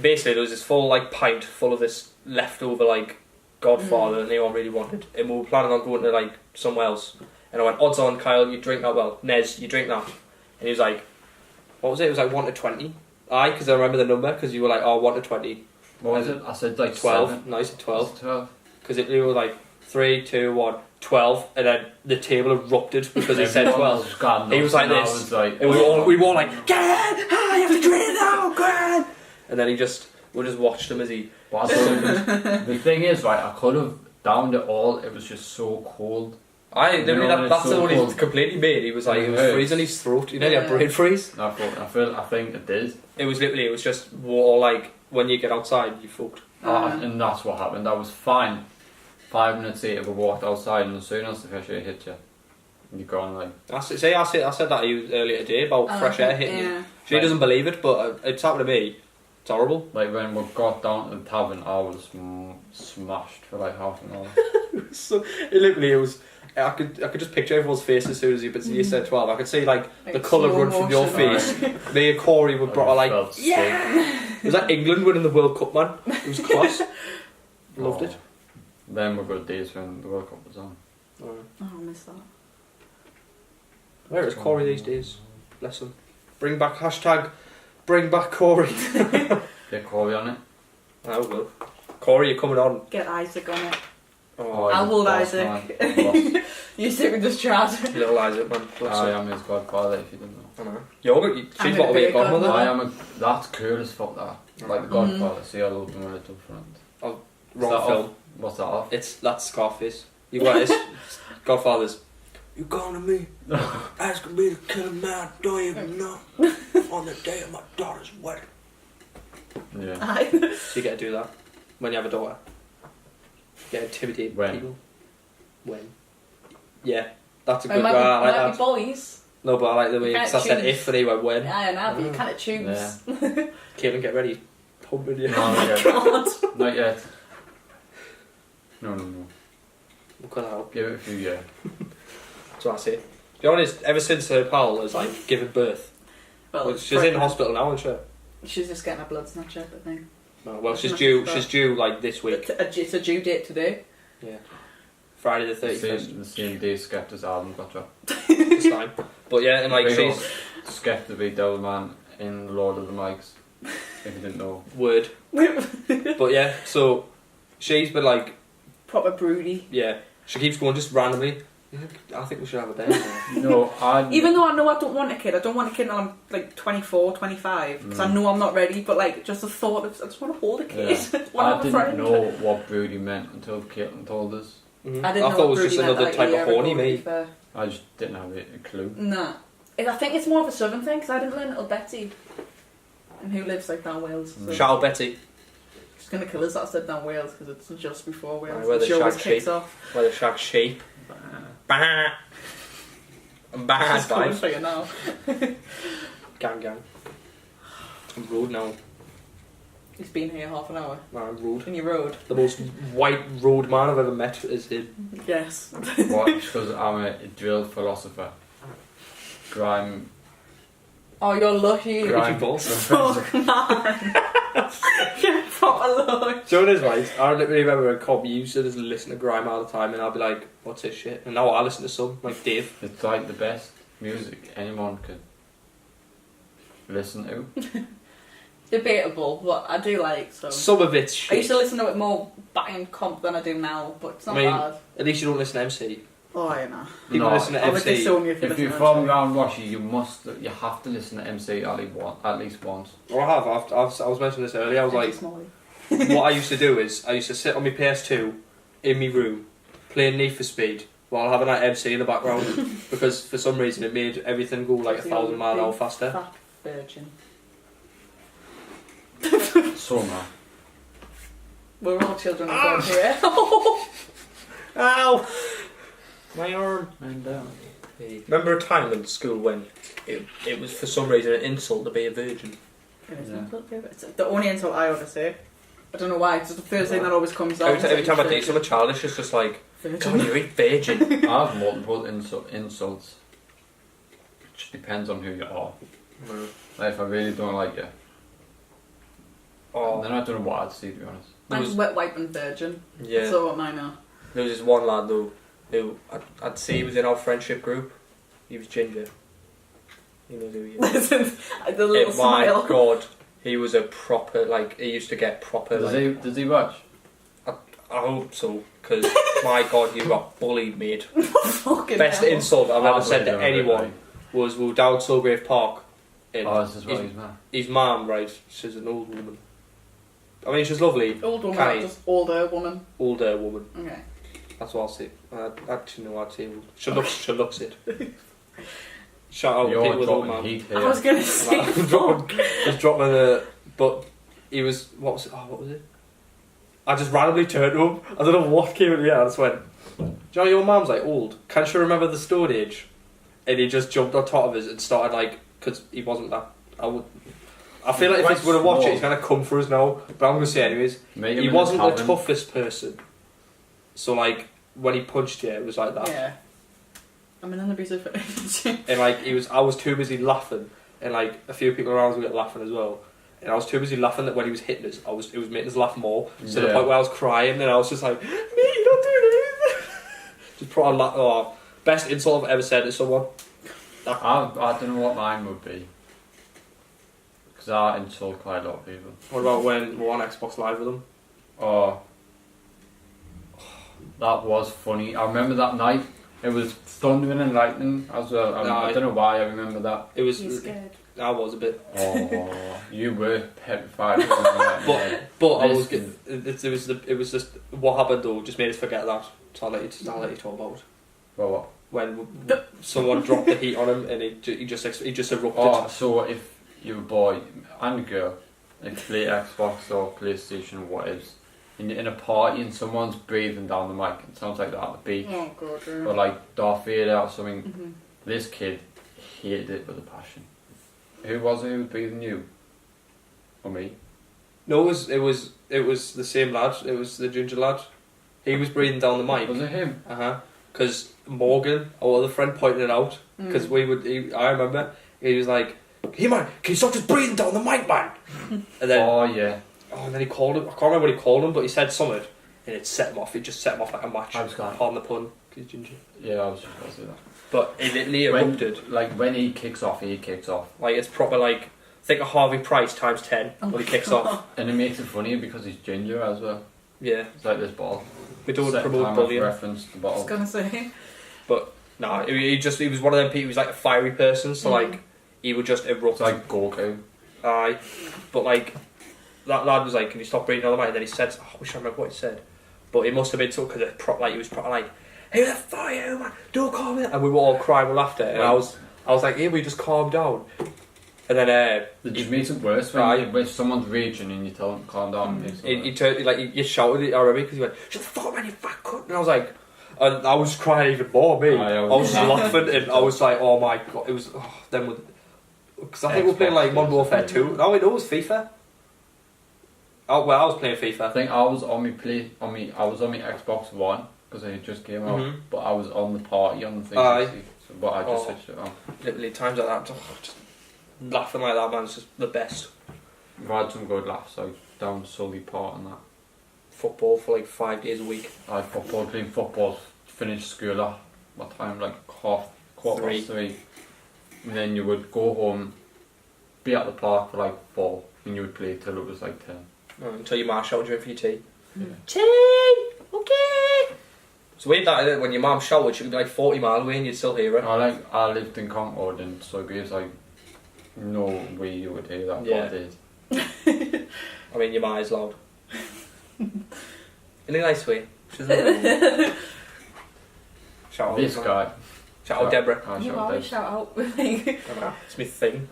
[SPEAKER 1] Basically, there was this full like pint full of this leftover like Godfather that no one really wanted, and we were planning on going to like somewhere else. And I went, odds on, Kyle, you drink that. Well, Nez, you drink that. And he was like, what was it? It was like 1 to 20. Aye, because I remember the number because you were like, oh, 1 to 20.
[SPEAKER 3] What was it? I said like
[SPEAKER 1] 12.
[SPEAKER 3] 7.
[SPEAKER 1] Nice, 12.
[SPEAKER 3] 12.
[SPEAKER 1] Because it were like 3, 2, 1, 12, and then the table erupted because it said 12. He was like
[SPEAKER 3] And I
[SPEAKER 1] this.
[SPEAKER 3] was like,
[SPEAKER 1] And we were all like, get in! Ah, you have to drink it now, go on! And then we just watched him as he...
[SPEAKER 3] But I thought the thing is, right, I could have downed it all, it was just so cold.
[SPEAKER 1] That's
[SPEAKER 3] so
[SPEAKER 1] what he
[SPEAKER 3] cold.
[SPEAKER 1] completely made. He was like,
[SPEAKER 3] It
[SPEAKER 1] he was
[SPEAKER 3] hurts.
[SPEAKER 1] freezing his throat. You know, he had brain freeze.
[SPEAKER 3] And I think it did.
[SPEAKER 1] It was just water, like, when you get outside, you fucked.
[SPEAKER 3] And that's what happened. I was fine. 5 minutes later, we walked outside, and as soon as the fresh air hit you, you're gone like.
[SPEAKER 1] I said that to you earlier today about fresh air hitting you. She
[SPEAKER 3] Right.
[SPEAKER 1] doesn't believe it, but it's happened to me. It's horrible.
[SPEAKER 3] Like when we got down to the tavern, I was smashed for like half an hour.
[SPEAKER 1] So it was. I could just picture everyone's face as soon as you said 12. I could see like the colour
[SPEAKER 2] slow
[SPEAKER 1] run from your
[SPEAKER 2] motion.
[SPEAKER 1] face. Me and Corey were brought like,
[SPEAKER 3] Felt sick.
[SPEAKER 1] yeah. Was that England winning the World Cup, man? It was class. Loved it.
[SPEAKER 3] Then we got days when the World Cup was on.
[SPEAKER 2] Oh, I miss that.
[SPEAKER 1] Where is Corey these days? Bless him. Bring back Corey.
[SPEAKER 3] Get Corey on it.
[SPEAKER 1] I will. Corey, you're coming on.
[SPEAKER 2] Get Isaac on it.
[SPEAKER 1] Oh,
[SPEAKER 2] I'll hold
[SPEAKER 3] boss,
[SPEAKER 2] Isaac.
[SPEAKER 3] man. Boss.
[SPEAKER 2] You sit with this chat.
[SPEAKER 1] little Isaac, man. Bless
[SPEAKER 3] I
[SPEAKER 1] him.
[SPEAKER 3] am his godfather, if you didn't know.
[SPEAKER 1] I know. She's
[SPEAKER 2] I'm
[SPEAKER 1] got to be
[SPEAKER 2] a
[SPEAKER 1] a godmother.
[SPEAKER 2] godmother.
[SPEAKER 3] That's cool as fuck, that. Like the Godfather, see all over my little friend.
[SPEAKER 1] Wrong film.
[SPEAKER 3] What's that off?
[SPEAKER 1] That's Scarface. You got this. Godfather's. You going to me? Asking me to kill a man I don't even know on the day of my daughter's wedding.
[SPEAKER 3] Yeah.
[SPEAKER 2] Aye.
[SPEAKER 1] So you get to do that when you have a daughter. You get to intimidate
[SPEAKER 3] When?
[SPEAKER 1] people. When? Yeah, that's a
[SPEAKER 2] It
[SPEAKER 1] good.
[SPEAKER 2] might
[SPEAKER 1] I like
[SPEAKER 2] be
[SPEAKER 1] that.
[SPEAKER 2] boys.
[SPEAKER 1] No, but I like the way
[SPEAKER 2] You
[SPEAKER 1] because
[SPEAKER 2] can't
[SPEAKER 1] I said
[SPEAKER 2] choose.
[SPEAKER 1] if and he went when.
[SPEAKER 2] I know, but you can't choose.
[SPEAKER 3] Yeah.
[SPEAKER 1] Caitlin, get ready. Pumping you.
[SPEAKER 3] No, not yet.
[SPEAKER 2] God.
[SPEAKER 3] Not yet. No.
[SPEAKER 1] We'll cut that out.
[SPEAKER 3] Give it a few years.
[SPEAKER 1] That's what I say. To be honest, ever since her pal has like given birth,
[SPEAKER 2] Well,
[SPEAKER 1] she's in hospital now, isn't she?
[SPEAKER 2] She's just getting her blood snatched up, I think.
[SPEAKER 1] No, well,
[SPEAKER 2] That's
[SPEAKER 1] she's
[SPEAKER 2] not
[SPEAKER 1] due.
[SPEAKER 2] bad.
[SPEAKER 1] She's due like this week.
[SPEAKER 2] It's a due date today.
[SPEAKER 1] Yeah, Friday the 31st.
[SPEAKER 3] The same day Skepta's album got dropped.
[SPEAKER 1] It's fine. But yeah, and like
[SPEAKER 3] Big
[SPEAKER 1] she's
[SPEAKER 3] up Skepta beat Devilman in Lord of the Mics. If you didn't know.
[SPEAKER 1] word. But yeah, so she's been like,
[SPEAKER 2] Proper broody.
[SPEAKER 1] yeah, she keeps going just randomly. I think we should have a baby.
[SPEAKER 3] No,
[SPEAKER 2] Even though I know I don't want a kid, I don't want a kid until I'm like 24, 25, because I know I'm not ready, but like just the thought of, I just want to hold a kid.
[SPEAKER 3] Yeah.
[SPEAKER 2] Want to
[SPEAKER 3] I
[SPEAKER 2] have a
[SPEAKER 3] didn't
[SPEAKER 2] friend.
[SPEAKER 3] know what broody meant until Caitlin told us.
[SPEAKER 1] Mm-hmm.
[SPEAKER 2] I didn't know
[SPEAKER 1] thought it
[SPEAKER 2] what
[SPEAKER 1] was just
[SPEAKER 2] broody meant,
[SPEAKER 1] another
[SPEAKER 2] like,
[SPEAKER 1] type
[SPEAKER 2] a year
[SPEAKER 1] of horny,
[SPEAKER 2] ago, to be
[SPEAKER 1] mate.
[SPEAKER 2] fair.
[SPEAKER 3] I just didn't have a clue.
[SPEAKER 2] Nah. I think it's more of a southern thing, because I didn't learn Little Betty. And who lives like down Wales. So
[SPEAKER 1] Shout out Betty,
[SPEAKER 2] she's going to kill us that I said down Wales, because it's just before Wales.
[SPEAKER 1] Aye, where the
[SPEAKER 2] she always
[SPEAKER 1] shag
[SPEAKER 2] kicks
[SPEAKER 1] sheep.
[SPEAKER 2] off.
[SPEAKER 1] where the shack sheep. Bah. Bah,
[SPEAKER 2] She's coming
[SPEAKER 1] guys.
[SPEAKER 2] for you now.
[SPEAKER 1] Gang. I'm rude now.
[SPEAKER 2] He's been here half an hour.
[SPEAKER 1] Man, I'm rude.
[SPEAKER 2] In your road.
[SPEAKER 1] The most white road man I've ever met is him.
[SPEAKER 2] Yes.
[SPEAKER 3] What? Because I'm a drill philosopher. Grime.
[SPEAKER 2] Oh, you're lucky.
[SPEAKER 3] Grime.
[SPEAKER 2] Fuck, man. You're proper lucky.
[SPEAKER 1] So it is, right? I literally remember a cop used to just listen to grime all the time, and I'll be like, "What's this shit?" And now I listen to some, like Dave.
[SPEAKER 3] It's like the best music anyone could listen to.
[SPEAKER 2] Debatable, but I do like some.
[SPEAKER 1] Some of it's
[SPEAKER 2] I used
[SPEAKER 1] shit.
[SPEAKER 2] to listen to it more back in comp than I do now, but it's not
[SPEAKER 1] I mean,
[SPEAKER 2] bad.
[SPEAKER 1] At least you don't listen to MC.
[SPEAKER 2] Oh, I know.
[SPEAKER 1] People
[SPEAKER 3] No,
[SPEAKER 1] listen to
[SPEAKER 2] I would
[SPEAKER 1] MC.
[SPEAKER 2] disown you if you
[SPEAKER 3] If
[SPEAKER 2] listen
[SPEAKER 3] you're
[SPEAKER 2] to
[SPEAKER 3] from
[SPEAKER 2] MC.
[SPEAKER 3] around Russia, you have to listen to MC at least once.
[SPEAKER 1] Well, I was mentioning this earlier. I was like,
[SPEAKER 2] Smalley.
[SPEAKER 1] what I used to do is I used to sit on my PS2 in my room playing Need for Speed while having that MC in the background because for some reason it made everything go like 1,000 miles an hour faster.
[SPEAKER 2] Fat virgin.
[SPEAKER 3] So man.
[SPEAKER 2] We're all children of God here.
[SPEAKER 1] Ow! My arm.
[SPEAKER 3] And
[SPEAKER 1] Remember a time in school when it was for some reason an insult to be a virgin?
[SPEAKER 2] It is
[SPEAKER 3] Yeah.
[SPEAKER 2] an insult, it's the only insult I ever say. I don't know why, it's just the first thing that always comes out.
[SPEAKER 1] Every time I do something childish, it's just like, God,
[SPEAKER 2] Virgin.
[SPEAKER 1] you eat virgin.
[SPEAKER 3] I have multiple insults. It just depends on who you are. Like if I really don't like you,
[SPEAKER 1] Oh,
[SPEAKER 3] then I don't know what I'd say, to be honest.
[SPEAKER 2] Mine's wet wipe and virgin.
[SPEAKER 1] yeah.
[SPEAKER 2] That's all what mine are.
[SPEAKER 1] There was this one lad though who I'd say he was in our friendship group. He was ginger. He knows who he is.
[SPEAKER 2] Listen, the little
[SPEAKER 1] My
[SPEAKER 2] smile.
[SPEAKER 1] God, he was a proper like. He used to get proper.
[SPEAKER 3] Does he watch?
[SPEAKER 1] I hope so, because my God, you got bullied, mate.
[SPEAKER 2] Fucking
[SPEAKER 1] Best
[SPEAKER 2] hell.
[SPEAKER 1] insult I've ever said to
[SPEAKER 3] I'll
[SPEAKER 1] anyone was we were down Sulgrave Park. And
[SPEAKER 3] Oh, this is what he's man.
[SPEAKER 1] his mum, right? She's an old woman. I mean, she's lovely.
[SPEAKER 2] Old woman,
[SPEAKER 1] Canny.
[SPEAKER 2] just older woman.
[SPEAKER 1] Older woman.
[SPEAKER 2] Okay.
[SPEAKER 1] That's what I'll say. Actually, no, I'd say old. She looks it. Shout out to people
[SPEAKER 3] You're
[SPEAKER 1] with old
[SPEAKER 3] dropping
[SPEAKER 1] man.
[SPEAKER 3] heat here.
[SPEAKER 2] I was gonna say,
[SPEAKER 1] I'm just dropping the. But he was. What was it? Oh, what was it? I just randomly turned to him. I don't know what came in the air. I just went, "Do you know your mum's like old? Can't you remember the Stone Age?" And he just jumped on top of us and started like, because he wasn't that. I feel like if he's going to watch it, he's going to come for us now. But I'm going to say anyways,
[SPEAKER 3] Make him
[SPEAKER 1] he
[SPEAKER 3] in
[SPEAKER 1] wasn't the
[SPEAKER 3] tavern.
[SPEAKER 1] toughest person. So like when he punched you, it was like that.
[SPEAKER 2] yeah. I'm in an abusive relationship.
[SPEAKER 1] And like I was too busy laughing, and like a few people around us were laughing as well. And I was too busy laughing that when he was hitting us, it was making us laugh more. So the
[SPEAKER 3] Yeah.
[SPEAKER 1] point where I was crying, and I was just like, "Mate, you're not doing anything." Just proper best insult I've ever said to someone.
[SPEAKER 3] I don't know what mine would be. Because I insult quite a lot of people.
[SPEAKER 1] What about when we're on Xbox Live with them?
[SPEAKER 3] Oh, that was funny. I remember that night. It was thundering and lightning as well. I don't know why I remember that.
[SPEAKER 1] It was.
[SPEAKER 2] He's scared.
[SPEAKER 1] I was a bit.
[SPEAKER 3] Oh, you were petrified.
[SPEAKER 1] But I was.
[SPEAKER 3] Listen.
[SPEAKER 1] It was just what happened though. Just made us forget that. So I'll let you talk about it.
[SPEAKER 3] Well, what?
[SPEAKER 1] When someone dropped the heat on him and he just erupted.
[SPEAKER 3] Oh, so if you're a boy and a girl, like play Xbox or PlayStation or whatever, and you're in a party and someone's breathing down the mic, it sounds like that at the beach,
[SPEAKER 2] Oh god, yeah.
[SPEAKER 3] or like Darth Vader or something.
[SPEAKER 2] Mm-hmm.
[SPEAKER 3] This kid hated it with a passion. Who was it who was breathing you? Or me?
[SPEAKER 1] No, it was the same lad. It was the ginger lad. He was breathing down the mic.
[SPEAKER 3] Was it him?
[SPEAKER 1] Because Morgan, our other friend, pointed it out. Because I remember he was like, "Hey man, can you stop just breathing down the mic, man?" And then
[SPEAKER 3] Oh yeah.
[SPEAKER 1] and then he called him. I can't remember what he called him, but he said something, and it set him off. It just set him off like a match.
[SPEAKER 3] I was going.
[SPEAKER 1] Pardon the pun, 'cause he's ginger.
[SPEAKER 3] Yeah, I was just going to say that.
[SPEAKER 1] But it literally erupted.
[SPEAKER 3] When he kicks off, he kicks off.
[SPEAKER 1] Like it's proper like think of Harvey Price times 10 when he kicks off.
[SPEAKER 3] And it makes it funnier because he's ginger as well.
[SPEAKER 1] Yeah,
[SPEAKER 3] It's like this bottle.
[SPEAKER 1] we don't
[SPEAKER 3] Second
[SPEAKER 1] promote
[SPEAKER 3] time
[SPEAKER 1] bullying.
[SPEAKER 3] I've referenced the
[SPEAKER 2] I was
[SPEAKER 3] bottle.
[SPEAKER 2] gonna say.
[SPEAKER 1] But no, he was one of them people. He was like a fiery person, so like he would just erupt.
[SPEAKER 3] It's like Goku.
[SPEAKER 1] Aye, but like that lad was like, "Can you stop breathing on the mic?" And then he said, "I wish I remember what he said," but it must have been so because he was proper like, "Hey, the fire, man! Don't calm down!" And we were all crying with laughter, and I was like, "Hey, we just calm down." And then
[SPEAKER 3] It just makes it worse when someone's raging and you tell them to calm down.
[SPEAKER 1] he shouted it already because he went, "Shut the fuck up, man, you fat cunt!" And I was like, and I was crying even more. Me, I was just laughing, and I was like, "Oh my god!" It was then with. Because I think we were playing like Modern Warfare 2. No, it was FIFA. Oh well, I was playing FIFA.
[SPEAKER 3] I think I was on my Xbox One because it just came out, but I was on the party on the 360. But I just switched it on.
[SPEAKER 1] Literally times like that, just laughing like that, man. It's just the best.
[SPEAKER 3] We've had some good laughs like down Sully Park and that.
[SPEAKER 1] Football for like 5 days a week.
[SPEAKER 3] Playing football, finished school at what time? Like quarter past 3. And then you would go home, be at the park for like 4, and you would play till it was like 10.
[SPEAKER 1] Until your ma shouted you in for your tea.
[SPEAKER 3] Yeah.
[SPEAKER 1] Tea! Okay! It's weird that when your mum shouted, she could be like 40 miles away and you'd still hear it.
[SPEAKER 3] I lived in Concord, and so it was like no way you would hear that.
[SPEAKER 1] Yeah.
[SPEAKER 3] But it did.
[SPEAKER 1] I mean, your ma is loud. In a nice way. She's not shout out.
[SPEAKER 3] This guy.
[SPEAKER 1] Shout out Deborah.
[SPEAKER 3] I
[SPEAKER 2] You
[SPEAKER 3] shout
[SPEAKER 2] always
[SPEAKER 3] out.
[SPEAKER 2] shout out with like
[SPEAKER 1] It's my thing.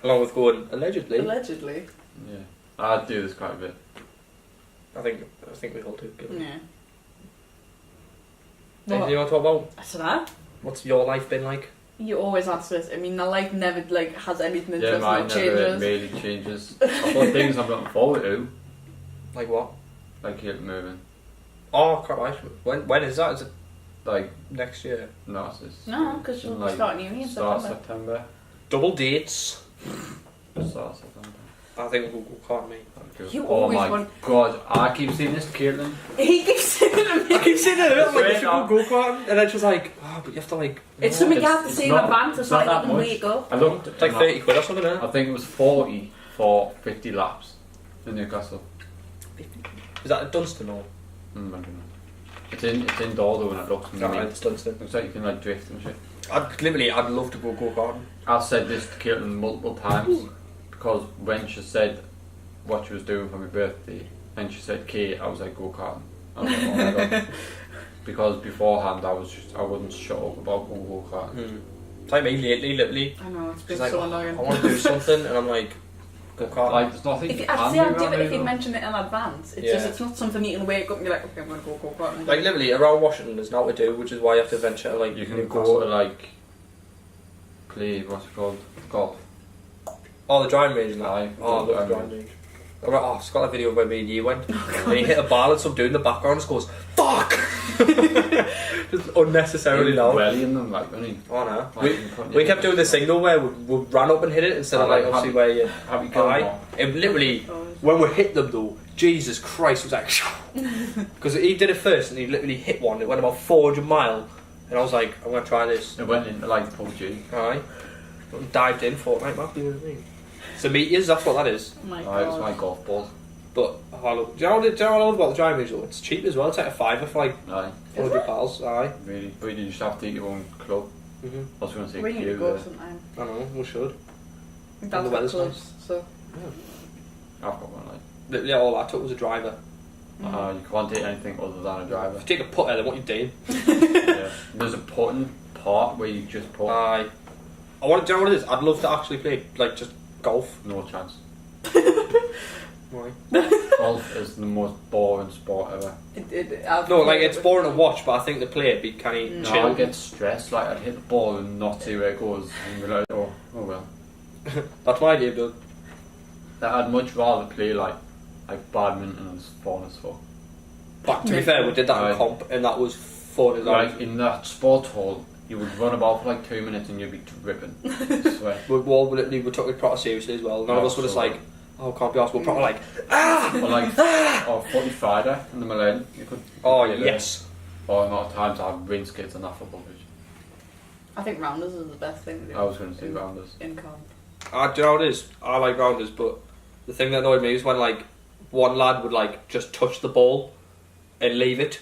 [SPEAKER 1] Along with going, allegedly.
[SPEAKER 2] allegedly.
[SPEAKER 3] Yeah, I do this quite a bit.
[SPEAKER 1] I think we all do.
[SPEAKER 2] Yeah.
[SPEAKER 1] Anything you want to talk about?
[SPEAKER 2] I said that.
[SPEAKER 1] What's your life been like?
[SPEAKER 2] You always answer this. I mean, my life never like has anything
[SPEAKER 3] Yeah,
[SPEAKER 2] interesting
[SPEAKER 3] mine
[SPEAKER 2] that
[SPEAKER 3] never
[SPEAKER 2] changes.
[SPEAKER 3] really changes. I've got things I'm looking forward to,
[SPEAKER 1] Like what?
[SPEAKER 3] like keep moving.
[SPEAKER 1] Oh, crap, right. When is that? Is it
[SPEAKER 3] Like,
[SPEAKER 1] next year?
[SPEAKER 3] no, it's
[SPEAKER 2] No, because you'll
[SPEAKER 3] like,
[SPEAKER 2] start uni in
[SPEAKER 3] start
[SPEAKER 2] September.
[SPEAKER 3] September.
[SPEAKER 1] Double dates.
[SPEAKER 3] Start September.
[SPEAKER 1] I think we'll call me.
[SPEAKER 2] You
[SPEAKER 3] Oh
[SPEAKER 2] always
[SPEAKER 3] my
[SPEAKER 2] want-
[SPEAKER 3] god, I keep seeing this Caitlin.
[SPEAKER 2] He keeps saying to me.
[SPEAKER 1] I keep saying it, like,
[SPEAKER 3] Straight
[SPEAKER 1] we should
[SPEAKER 3] up.
[SPEAKER 1] go karting, and then she's like, oh, but you have to like.
[SPEAKER 2] It's something you have to
[SPEAKER 3] It's
[SPEAKER 2] say in
[SPEAKER 3] not-
[SPEAKER 2] advance. It's
[SPEAKER 3] it's
[SPEAKER 2] not
[SPEAKER 3] not
[SPEAKER 2] like
[SPEAKER 3] that
[SPEAKER 2] you can
[SPEAKER 3] much.
[SPEAKER 2] wake up.
[SPEAKER 3] I looked.
[SPEAKER 1] It's like 30 quid or something, isn't
[SPEAKER 3] I think it was 40 for 50 laps in Newcastle.
[SPEAKER 1] Is that at Dunstan or?
[SPEAKER 3] I don't know. It's indoor though, and it looks
[SPEAKER 1] No,
[SPEAKER 3] amazing.
[SPEAKER 1] it's Dunstan.
[SPEAKER 3] Looks like you can like drift and shit.
[SPEAKER 1] I'd love to go karting.
[SPEAKER 3] I've said this to Caitlin multiple times because when she said what she was doing for my birthday and she said Kate, I was like go karting. I was like, oh my god. Because beforehand I wouldn't shut up about going go karting.
[SPEAKER 1] It's like me lately, literally.
[SPEAKER 2] I know, it's been
[SPEAKER 1] She's like,
[SPEAKER 2] so
[SPEAKER 1] oh,
[SPEAKER 2] annoying.
[SPEAKER 1] I want to do something, and I'm like, go karting.
[SPEAKER 3] Like there's nothing
[SPEAKER 2] If
[SPEAKER 3] you
[SPEAKER 2] you, I'd
[SPEAKER 3] can
[SPEAKER 2] say I'd
[SPEAKER 3] do
[SPEAKER 2] do it
[SPEAKER 3] around
[SPEAKER 2] if you
[SPEAKER 3] here,
[SPEAKER 2] mentioned it in advance. It's
[SPEAKER 1] Yeah.
[SPEAKER 2] just, it's not something you can wake up and be like, okay, I'm going to go karting.
[SPEAKER 1] Like literally around Washington, there's nothing to do, which is why you have to venture. Like
[SPEAKER 3] though. You can
[SPEAKER 1] Newcastle.
[SPEAKER 3] go to like play what's it called, golf.
[SPEAKER 1] Oh, the driving range and that.
[SPEAKER 3] Aye,
[SPEAKER 1] Oh, I love the
[SPEAKER 3] driving
[SPEAKER 1] driving range. Oh, I've got that video of where me and you went. And he hit a ball and some dude in the background just goes, fuck! Just unnecessarily loud.
[SPEAKER 3] Wellying them like when he.
[SPEAKER 1] Oh no.
[SPEAKER 3] Like,
[SPEAKER 1] We kept doing this thing though where we ran up and hit it instead of
[SPEAKER 3] Oh,
[SPEAKER 1] like
[SPEAKER 3] like
[SPEAKER 1] obviously where you.
[SPEAKER 3] Happy Gilmore.
[SPEAKER 1] Aye. It literally,
[SPEAKER 2] Oh,
[SPEAKER 1] when we hit them though, Jesus Christ, was like, because he did it first and he literally hit one. It went about 400 mile, and I was like, I'm gonna try this.
[SPEAKER 3] It went into like PUBG.
[SPEAKER 1] Aye. Dived in Fortnite map, you know what I mean? So meters, that's what that is.
[SPEAKER 2] oh my
[SPEAKER 3] Oh, it was
[SPEAKER 2] god.
[SPEAKER 3] my golf balls.
[SPEAKER 1] But I love, do you know what I love about the driving range though? It's cheap as well. It's like a fiver for like
[SPEAKER 3] Aye,
[SPEAKER 1] 400 pals. Aye.
[SPEAKER 3] really. But you just have to eat your own club.
[SPEAKER 1] Mhm.
[SPEAKER 3] I was going to say
[SPEAKER 2] We need to
[SPEAKER 3] queue
[SPEAKER 2] go
[SPEAKER 3] there.
[SPEAKER 2] sometime.
[SPEAKER 1] I know. We should.
[SPEAKER 2] That's
[SPEAKER 1] the
[SPEAKER 2] got
[SPEAKER 1] weather's
[SPEAKER 2] close, so.
[SPEAKER 3] I've got one like.
[SPEAKER 1] Literally all I took was a driver.
[SPEAKER 3] You can't take anything other than a driver.
[SPEAKER 1] If you take a putter, then what you doing?
[SPEAKER 3] Yeah. There's a putting part where you just put.
[SPEAKER 1] Aye. I want. Do you know what it is? I'd love to actually play like just golf.
[SPEAKER 3] No chance.
[SPEAKER 1] Why?
[SPEAKER 3] Golf is the most boring sport ever.
[SPEAKER 1] No, like it's boring to watch, but I think the play would be kind of
[SPEAKER 3] No,
[SPEAKER 1] chill.
[SPEAKER 3] I get stressed. Like I'd hit the ball and not see where it goes, and be like, oh well.
[SPEAKER 1] That's my game, dude.
[SPEAKER 3] I'd much rather play like badminton and it's fun as fuck.
[SPEAKER 1] But to be fair, we did that in
[SPEAKER 3] Aye.
[SPEAKER 1] comp, and that was fun as
[SPEAKER 3] Like
[SPEAKER 1] well.
[SPEAKER 3] in that sports hall, you would run about for like 2 minutes and you'd be dripping. I swear.
[SPEAKER 1] We all literally we took it proper seriously as well. None of us were just
[SPEAKER 3] so-
[SPEAKER 1] like, oh, can't be asked. We're proper like, ah.
[SPEAKER 3] Or like, or footy Friday in the Millennium. You could.
[SPEAKER 1] Oh
[SPEAKER 3] play there.
[SPEAKER 1] yes.
[SPEAKER 3] Or not times I have rinse kits on that football pitch.
[SPEAKER 2] I think rounders is the best thing to do.
[SPEAKER 3] I was going to say rounders.
[SPEAKER 2] In comp.
[SPEAKER 1] Do you know what it is? I like rounders, but the thing that annoyed me is when like one lad would like just touch the ball and leave it,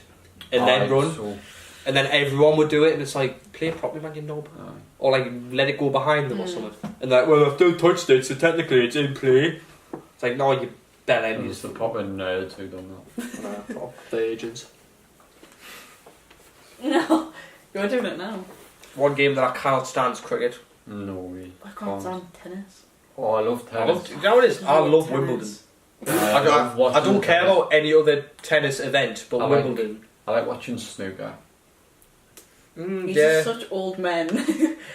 [SPEAKER 1] and then run,
[SPEAKER 3] So,
[SPEAKER 1] and then everyone would do it, and it's like play it properly, man, you knob, or like let it go behind them or something. And like, well, I've still touched it, so technically it's in play. It's like, no, you bellend.
[SPEAKER 3] it's the proper nerds who done that.
[SPEAKER 1] Proper virgins.
[SPEAKER 2] No, you're doing it now.
[SPEAKER 1] One game that I cannot stand is cricket.
[SPEAKER 3] No way.
[SPEAKER 2] I can't stand tennis.
[SPEAKER 3] Oh, I love
[SPEAKER 1] I
[SPEAKER 3] tennis.
[SPEAKER 1] love, do you know what it is? I love
[SPEAKER 2] Tennis.
[SPEAKER 1] Wimbledon.
[SPEAKER 3] I love
[SPEAKER 1] I don't
[SPEAKER 3] watching
[SPEAKER 1] care
[SPEAKER 3] tennis.
[SPEAKER 1] about any other tennis event, but
[SPEAKER 3] I like-
[SPEAKER 1] Wimbledon.
[SPEAKER 3] I like watching snooker.
[SPEAKER 2] These
[SPEAKER 1] Yeah.
[SPEAKER 2] are such old men.